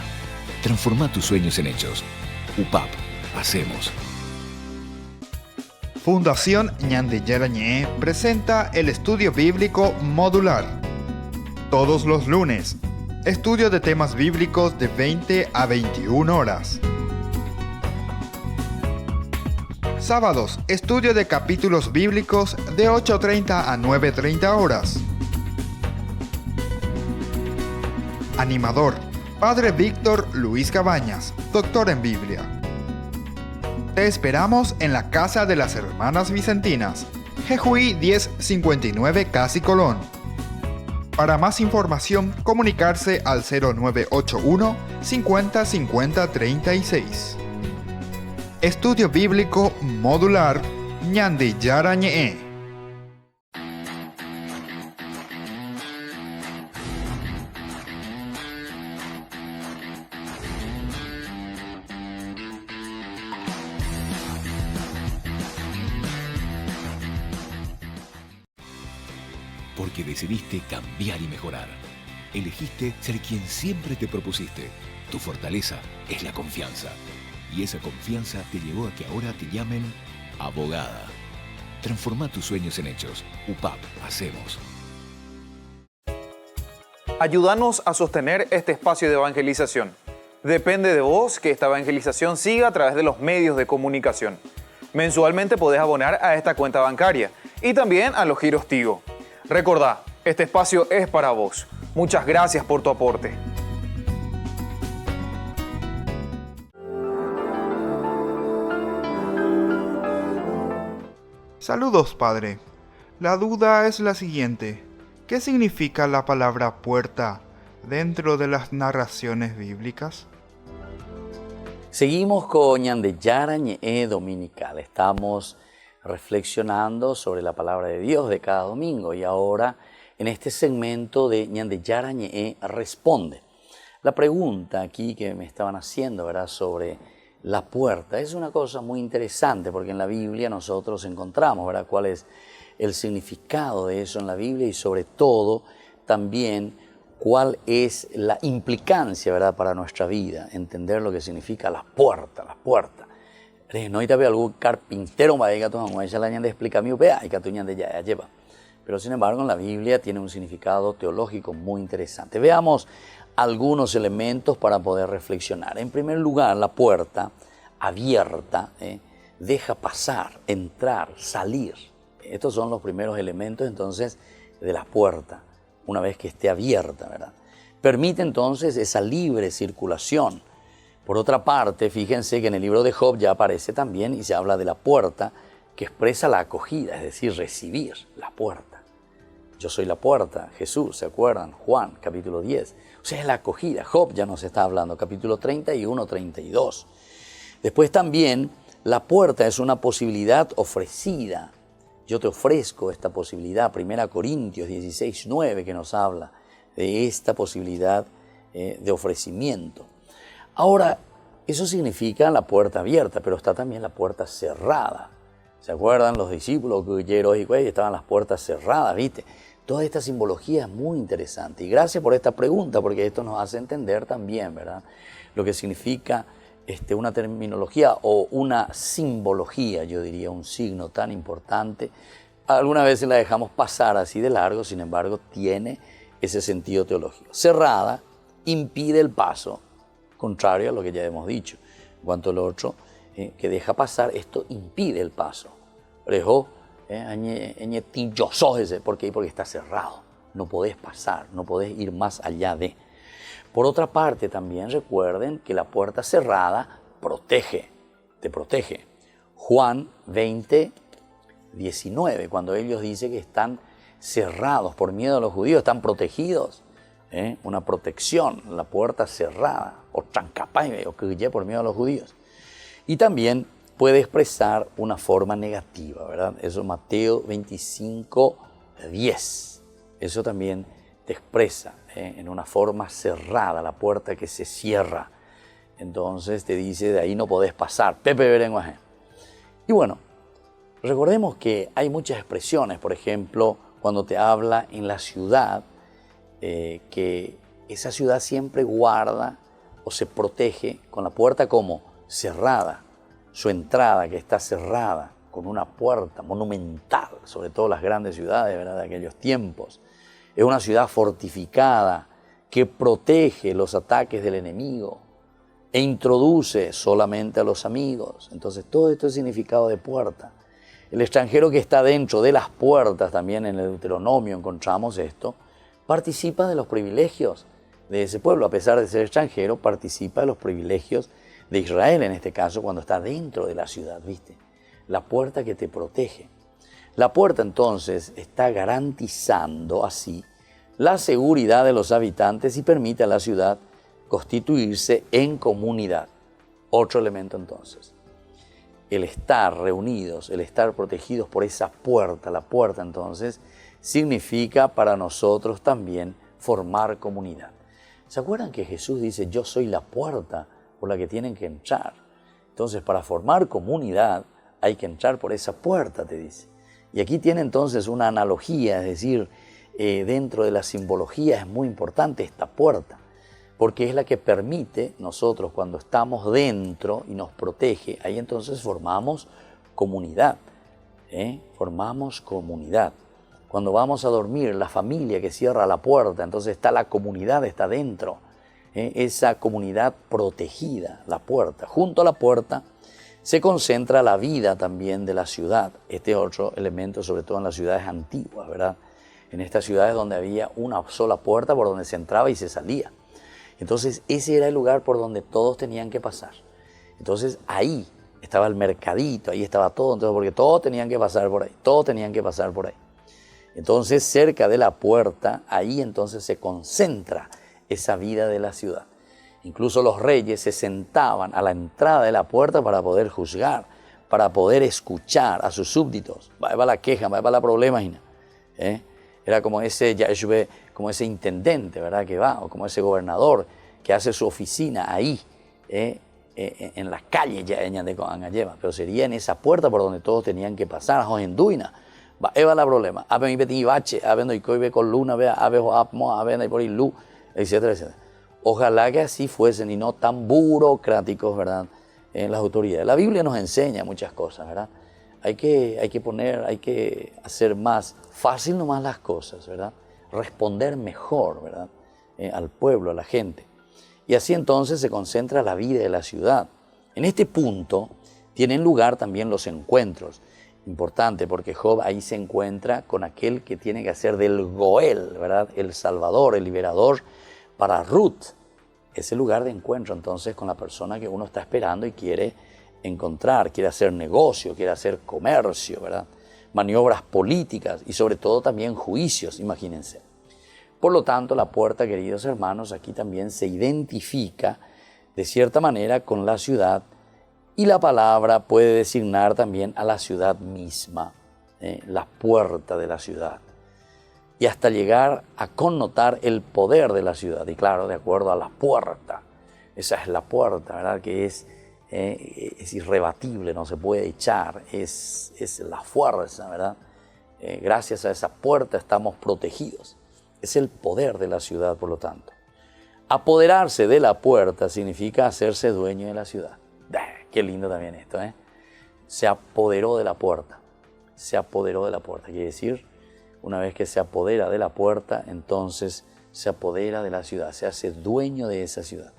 Transforma tus sueños en hechos. UPAP. Hacemos. Fundación Ñande Yarañé presenta el estudio bíblico modular. Todos los lunes. Estudio de temas bíblicos de 20 a 21 horas. Sábados, estudio de capítulos bíblicos de 8:30 a 9:30 horas. Animador, Padre Víctor Luis Cabañas, doctor en Biblia. Te esperamos en la Casa de las Hermanas Vicentinas, Jejuí 1059 Casi Colón. Para más información, comunicarse al 0981 50 50 36. Estudio Bíblico Modular Ñande Yarañé. Porque decidiste cambiar y mejorar. Elegiste ser quien siempre te propusiste. Tu fortaleza es la confianza. Y esa confianza te llevó a que ahora te llamen abogada. Transforma tus sueños en hechos. UPAP. Hacemos. Ayúdanos a sostener este espacio de evangelización. Depende de vos que esta evangelización siga a través de los medios de comunicación. Mensualmente podés abonar a esta cuenta bancaria y también a los giros Tigo. Recordá, este espacio es para vos. Muchas gracias por tu aporte. Saludos, Padre. La duda es la siguiente. ¿Qué significa la palabra puerta dentro de las narraciones bíblicas? Seguimos con Ñande Yarañé Dominical. Estamos reflexionando sobre la palabra de Dios de cada domingo y ahora en este segmento de Ñande Yarañé Responde. La pregunta aquí que me estaban haciendo, ¿verdad?, sobre la puerta es una cosa muy interesante porque en la Biblia nosotros encontramos, ¿verdad?, cuál es el significado de eso en la Biblia y sobre todo también cuál es la implicancia, ¿verdad?, para nuestra vida, entender lo que significa las puertas. No hay algún carpintero va a tomar esa la de explicar mi upea y que de ya lleva. Pero sin embargo, en la Biblia tiene un significado teológico muy interesante. Veamos algunos elementos para poder reflexionar. En primer lugar, la puerta abierta deja pasar, entrar, salir. Estos son los primeros elementos entonces de la puerta, una vez que esté abierta, ¿verdad? Permite entonces esa libre circulación. Por otra parte, fíjense que en el libro de Job ya aparece también y se habla de la puerta que expresa la acogida, es decir, recibir la puerta. Yo soy la puerta, Jesús, ¿se acuerdan? Juan, capítulo 10. O sea, es la acogida. Job ya nos está hablando, capítulo 31, 32. Después también, la puerta es una posibilidad ofrecida. Yo te ofrezco esta posibilidad. 1 Corintios 16, 9, que nos habla de esta posibilidad de ofrecimiento. Ahora, eso significa la puerta abierta, pero está también la puerta cerrada. ¿Se acuerdan? Los discípulos y estaban las puertas cerradas, ¿viste? Toda esta simbología es muy interesante. Y gracias por esta pregunta, porque esto nos hace entender también, ¿verdad?, lo que significa una terminología o una simbología, yo diría, un signo tan importante. Algunas veces la dejamos pasar así de largo, sin embargo, tiene ese sentido teológico. Cerrada impide el paso, contrario a lo que ya hemos dicho. En cuanto al otro, que deja pasar, esto impide el paso. ¿Por qué? Porque está cerrado. No podés pasar, no podés ir más allá de. Por otra parte, también recuerden que la puerta cerrada protege, te protege. Juan 20, 19, cuando ellos dicen que están cerrados por miedo a los judíos, están protegidos. Una protección, la puerta cerrada, o trancapay, o que por miedo a los judíos. Y también puede expresar una forma negativa, ¿verdad? Eso Mateo 25, 10. Eso también te expresa en una forma cerrada, la puerta que se cierra. Entonces te dice, de ahí no podés pasar. Pepe Berenguaje. Y bueno, recordemos que hay muchas expresiones, por ejemplo, cuando te habla en la ciudad, que esa ciudad siempre guarda o se protege con la puerta como cerrada, su entrada que está cerrada con una puerta monumental, sobre todo las grandes ciudades, ¿verdad?, de aquellos tiempos. Es una ciudad fortificada que protege los ataques del enemigo e introduce solamente a los amigos. Entonces todo esto es significado de puerta. El extranjero que está dentro de las puertas, también en el Deuteronomio encontramos esto, participa de los privilegios de ese pueblo. A pesar de ser extranjero, participa de los privilegios de Israel, en este caso, cuando está dentro de la ciudad, ¿viste? La puerta que te protege. La puerta, entonces, está garantizando así la seguridad de los habitantes y permite a la ciudad constituirse en comunidad. Otro elemento, entonces. El estar reunidos, el estar protegidos por esa puerta, la puerta, entonces, significa para nosotros también formar comunidad. ¿Se acuerdan que Jesús dice, yo soy la puerta por la que tienen que entrar? Entonces, para formar comunidad hay que entrar por esa puerta, te dice. Y aquí tiene entonces una analogía, es decir, dentro de la simbología es muy importante esta puerta, porque es la que permite nosotros cuando estamos dentro y nos protege, ahí entonces formamos comunidad, formamos comunidad. Cuando vamos a dormir, la familia que cierra la puerta, entonces está la comunidad, está dentro. Esa comunidad protegida, la puerta. Junto a la puerta se concentra la vida también de la ciudad. Este otro elemento, sobre todo en las ciudades antiguas, ¿verdad? En estas ciudades donde había una sola puerta por donde se entraba y se salía. Entonces ese era el lugar por donde todos tenían que pasar. Entonces ahí estaba el mercadito, ahí estaba todo, entonces, porque todos tenían que pasar por ahí, todos tenían que pasar por ahí. Entonces, cerca de la puerta, ahí entonces se concentra esa vida de la ciudad. Incluso los reyes se sentaban a la entrada de la puerta para poder juzgar, para poder escuchar a sus súbditos. Va la queja, va la problema. Era como ese Yahshua, como ese intendente, ¿verdad?, que va, o como ese gobernador que hace su oficina ahí, en la calle, pero sería en esa puerta por donde todos tenían que pasar, en Duina. Va, eva la problema. Abe mi beti bache, abe no ikoibe con luna, abe apmo, abe no por ilu, etcétera, etcétera. Ojalá que así fuesen y no tan burocráticos, ¿verdad? En las autoridades. La Biblia nos enseña muchas cosas, ¿verdad? Hay que hacer más fácil nomás las cosas, ¿verdad? Responder mejor, ¿verdad? Al pueblo, a la gente. Y así entonces se concentra la vida de la ciudad. En este punto tienen lugar también los encuentros. Importante, porque Job ahí se encuentra con aquel que tiene que hacer del Goel, ¿verdad? El Salvador, el Liberador para Ruth. Ese lugar de encuentro entonces con la persona que uno está esperando y quiere encontrar, quiere hacer negocio, quiere hacer comercio, ¿verdad? Maniobras políticas y sobre todo también juicios, imagínense. Por lo tanto, la puerta, queridos hermanos, aquí también se identifica de cierta manera con la ciudad y la palabra puede designar también a la ciudad misma, la puerta de la ciudad. Y hasta llegar a connotar el poder de la ciudad. Y claro, de acuerdo a la puerta. Esa es la puerta, ¿verdad? Que es irrebatible, no se puede echar. Es la fuerza, ¿verdad? Gracias a esa puerta estamos protegidos. Es el poder de la ciudad, por lo tanto. Apoderarse de la puerta significa hacerse dueño de la ciudad. Qué lindo también esto, ¿eh? Se apoderó de la puerta. Se apoderó de la puerta. Quiere decir, una vez que se apodera de la puerta, entonces se apodera de la ciudad, se hace dueño de esa ciudad.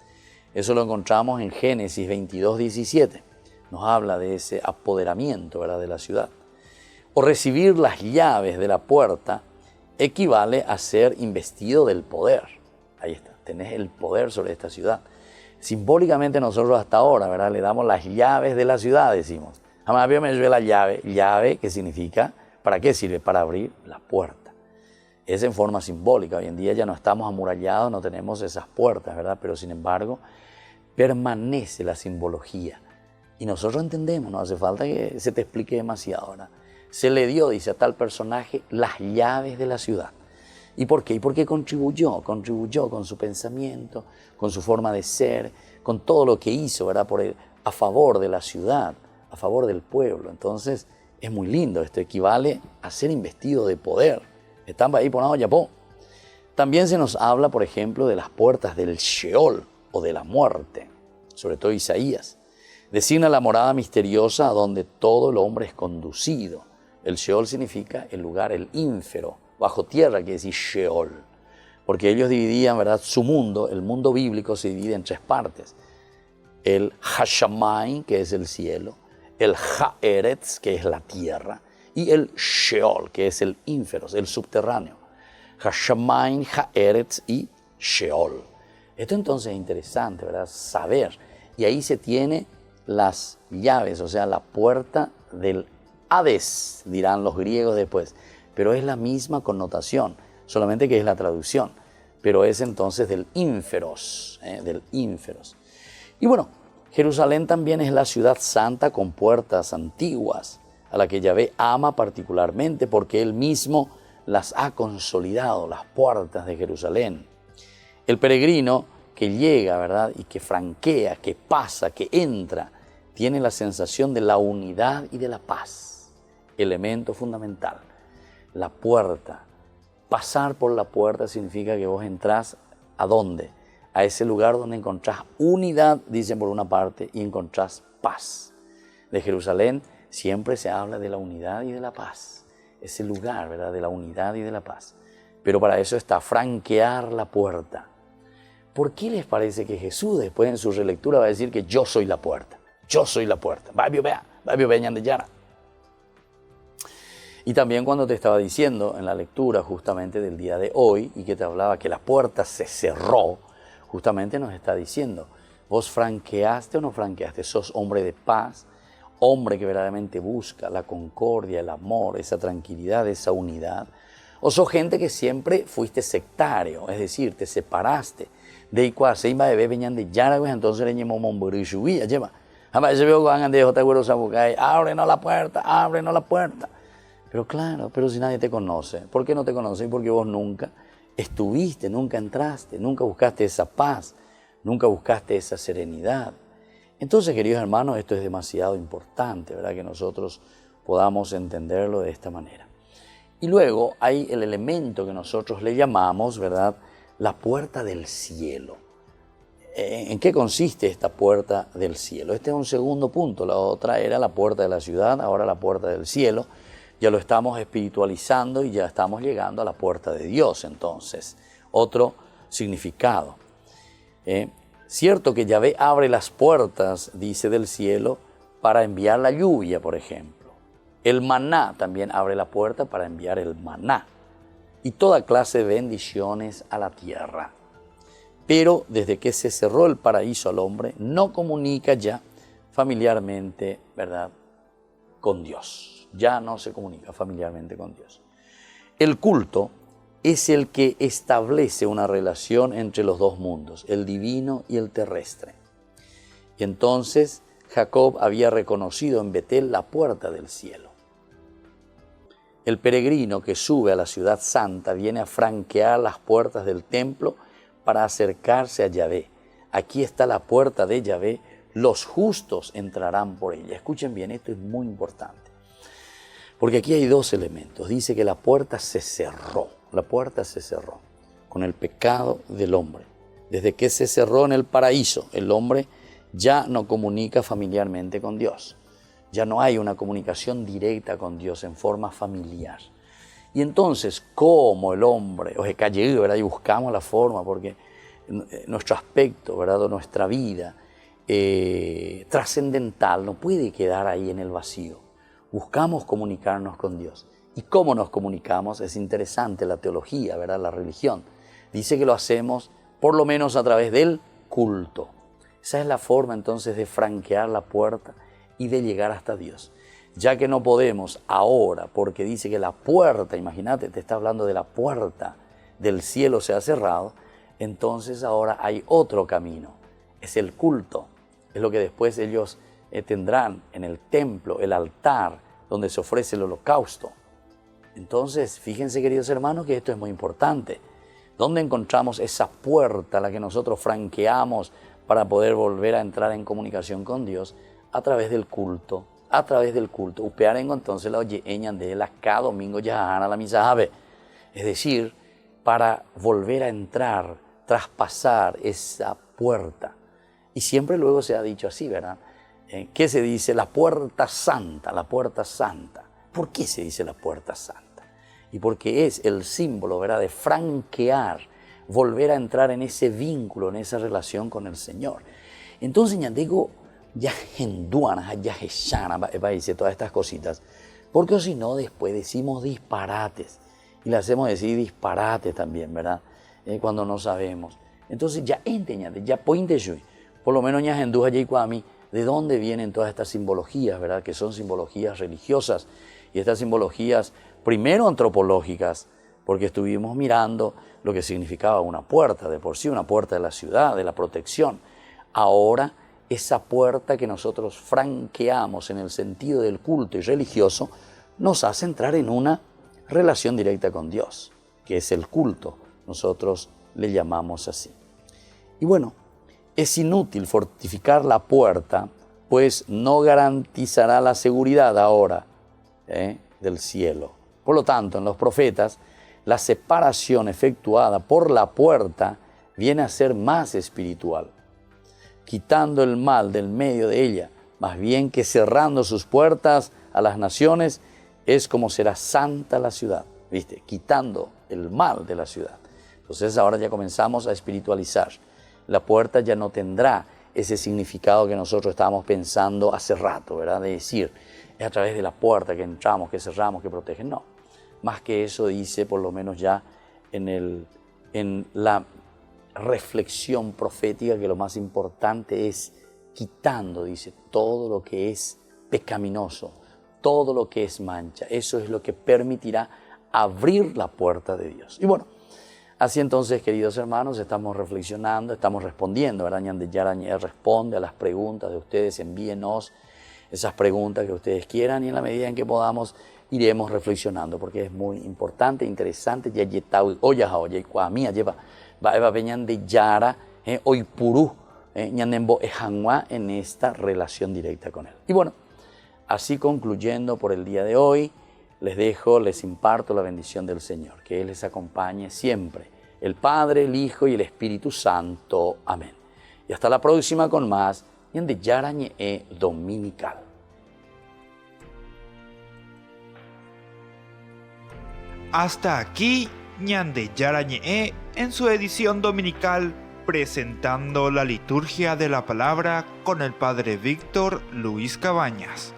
Eso lo encontramos en Génesis 22:17. Nos habla de ese apoderamiento, ¿verdad?, de la ciudad. O recibir las llaves de la puerta equivale a ser investido del poder. Ahí está, tenés el poder sobre esta ciudad. Simbólicamente nosotros hasta ahora, ¿verdad?, le damos las llaves de la ciudad, decimos. Jamás me llevé la llave que significa, ¿para qué sirve? Para abrir la puerta. Es en forma simbólica. Hoy en día ya no estamos amurallados, no tenemos esas puertas, ¿verdad? Pero sin embargo, permanece la simbología. Y nosotros entendemos, no hace falta que se te explique demasiado, ¿verdad? Se le dio, dice a tal personaje, las llaves de la ciudad. ¿Y por qué? Y porque contribuyó con su pensamiento, con su forma de ser, con todo lo que hizo, ¿verdad? A favor de la ciudad, a favor del pueblo. Entonces, es muy lindo, esto equivale a ser investido de poder. Están ahí por ya po. También se nos habla, por ejemplo, de las puertas del Sheol o de la muerte, sobre todo Isaías. Designa la morada misteriosa a donde todo el hombre es conducido. El Sheol significa el lugar, el ínfero, bajo tierra, quiere decir Sheol. Porque ellos dividían, ¿verdad?, su mundo, el mundo bíblico se divide en tres partes. El Hashamayim, que es el cielo, el Haaretz, que es la tierra, y el Sheol, que es el ínferos, el subterráneo. Hashamayim, Haaretz y Sheol. Esto entonces es interesante, ¿verdad?, saber. Y ahí se tiene las llaves, o sea, la puerta del Hades, dirán los griegos después. Pero es la misma connotación, solamente que es la traducción. Pero es entonces del ínferos, del ínferos. Y bueno, Jerusalén también es la ciudad santa con puertas antiguas, a la que Yahvé ama particularmente porque Él mismo las ha consolidado, las puertas de Jerusalén. El peregrino que llega, ¿verdad?, y que franquea, que pasa, que entra, tiene la sensación de la unidad y de la paz, elemento fundamental. La puerta. Pasar por la puerta significa que vos entrás ¿a dónde? A ese lugar donde encontrás unidad, dicen por una parte, y encontrás paz. De Jerusalén siempre se habla de la unidad y de la paz. Ese lugar, ¿verdad?, de la unidad y de la paz. Pero para eso está franquear la puerta. ¿Por qué les parece que Jesús después en su relectura va a decir que yo soy la puerta? Yo soy la puerta. Y también cuando te estaba diciendo en la lectura justamente del día de hoy y que te hablaba que la puerta se cerró, justamente nos está diciendo, ¿vos franqueaste o no franqueaste? ¿Sos hombre de paz? Hombre que verdaderamente busca la concordia, el amor, esa tranquilidad, esa unidad. ¿O sos gente que siempre fuiste sectario? Es decir, te separaste. De igual, se iba a beber venían de Yaragüez, entonces le llamó Momburishuía, lleva. Jamás se veo que van de Jotagüero Sabucay, ábrenos la puerta, ábrenos la puerta. Pero claro, pero si nadie te conoce, ¿por qué no te conoce? Porque vos nunca estuviste, nunca entraste, nunca buscaste esa paz, nunca buscaste esa serenidad. Entonces, queridos hermanos, esto es demasiado importante, ¿verdad?, que nosotros podamos entenderlo de esta manera. Y luego hay el elemento que nosotros le llamamos, ¿verdad?, la puerta del cielo. ¿En qué consiste esta puerta del cielo? Este es un segundo punto. La otra era la puerta de la ciudad, ahora la puerta del cielo. Ya lo estamos espiritualizando y ya estamos llegando a la puerta de Dios, entonces. Otro significado. Cierto que Yahvé abre las puertas, dice, del cielo para enviar la lluvia, por ejemplo. El maná también abre la puerta para enviar el maná. Y toda clase de bendiciones a la tierra. Pero desde que se cerró el paraíso al hombre, no comunica ya familiarmente, ¿verdad?, con Dios. Ya no se comunica familiarmente con Dios. El culto es el que establece una relación entre los dos mundos, el divino y el terrestre. Y entonces Jacob había reconocido en Betel la puerta del cielo. El peregrino que sube a la ciudad santa viene a franquear las puertas del templo para acercarse a Yahvé. Aquí está la puerta de Yahvé, los justos entrarán por ella. Escuchen bien, esto es muy importante. Porque aquí hay dos elementos. Dice que la puerta se cerró con el pecado del hombre. Desde que se cerró en el paraíso, el hombre ya no comunica familiarmente con Dios. Ya no hay una comunicación directa con Dios en forma familiar. Y entonces, como el hombre, o se cayó, ¿verdad?, y buscamos la forma, porque nuestro aspecto, ¿verdad?, o nuestra vida trascendental no puede quedar ahí en el vacío. Buscamos comunicarnos con Dios. ¿Y cómo nos comunicamos? Es interesante la teología, ¿verdad?, la religión. Dice que lo hacemos por lo menos a través del culto. Esa es la forma entonces de franquear la puerta y de llegar hasta Dios. Ya que no podemos ahora, porque dice que la puerta, imagínate, te está hablando de la puerta del cielo se ha cerrado, entonces ahora hay otro camino, es el culto. Es lo que después ellos tendrán en el templo, el altar, donde se ofrece el holocausto. Entonces, fíjense, queridos hermanos, que esto es muy importante. ¿Dónde encontramos esa puerta, la que nosotros franqueamos para poder volver a entrar en comunicación con Dios? A través del culto. A través del culto. Upearengo entonces la oyeñan de la cada domingo ya a la misa ave. Es decir, para volver a entrar, traspasar esa puerta. Y siempre luego se ha dicho así, ¿verdad? ¿Qué se dice? La puerta santa, la puerta santa. ¿Por qué se dice la puerta santa? Y porque es el símbolo, ¿verdad?, de franquear, volver a entrar en ese vínculo, en esa relación con el Señor. Entonces, ya digo, ya genduanas, ya jeshana, dice todas estas cositas, porque si no, después decimos disparates, y le hacemos decir disparates también, ¿verdad?, cuando no sabemos. Entonces, ya enteñate, ya pointe shui, por lo menos ya genduja ya a mí, de dónde vienen todas estas simbologías, ¿verdad?, que son simbologías religiosas, y estas simbologías, primero antropológicas, porque estuvimos mirando lo que significaba una puerta, de por sí una puerta de la ciudad, de la protección. Ahora, esa puerta que nosotros franqueamos en el sentido del culto y religioso, nos hace entrar en una relación directa con Dios, que es el culto, nosotros le llamamos así. Y bueno, es inútil fortificar la puerta, pues no garantizará la seguridad ahora del cielo. Por lo tanto, en los profetas, la separación efectuada por la puerta viene a ser más espiritual, quitando el mal del medio de ella, más bien que cerrando sus puertas a las naciones, es como será santa la ciudad, ¿viste? Quitando el mal de la ciudad. Entonces ahora ya comenzamos a espiritualizar. La puerta ya no tendrá ese significado que nosotros estábamos pensando hace rato, ¿verdad? De decir, es a través de la puerta que entramos, que cerramos, que protegen. No, más que eso dice, por lo menos ya en la reflexión profética, que lo más importante es quitando, dice, todo lo que es pecaminoso, todo lo que es mancha. Eso es lo que permitirá abrir la puerta de Dios. Y bueno, así entonces, queridos hermanos, estamos reflexionando, estamos respondiendo, ¿verdad? Ñan Yara responde a las preguntas de ustedes, envíenos esas preguntas que ustedes quieran y en la medida en que podamos iremos reflexionando, porque es muy importante, interesante. Ya yetau oya oye cuamia lleva va veñan de Yara hoy purú ñanembo ejanwa en esta relación directa con él. Y bueno, así concluyendo por el día de hoy, les dejo, les imparto la bendición del Señor, que Él les acompañe siempre, el Padre, el Hijo y el Espíritu Santo. Amén. Y hasta la próxima con más Ñande Yarañe'e Dominical. Hasta aquí Ñande Yarañe'e en su edición dominical, presentando la liturgia de la palabra con el Padre Víctor Luis Cabañas.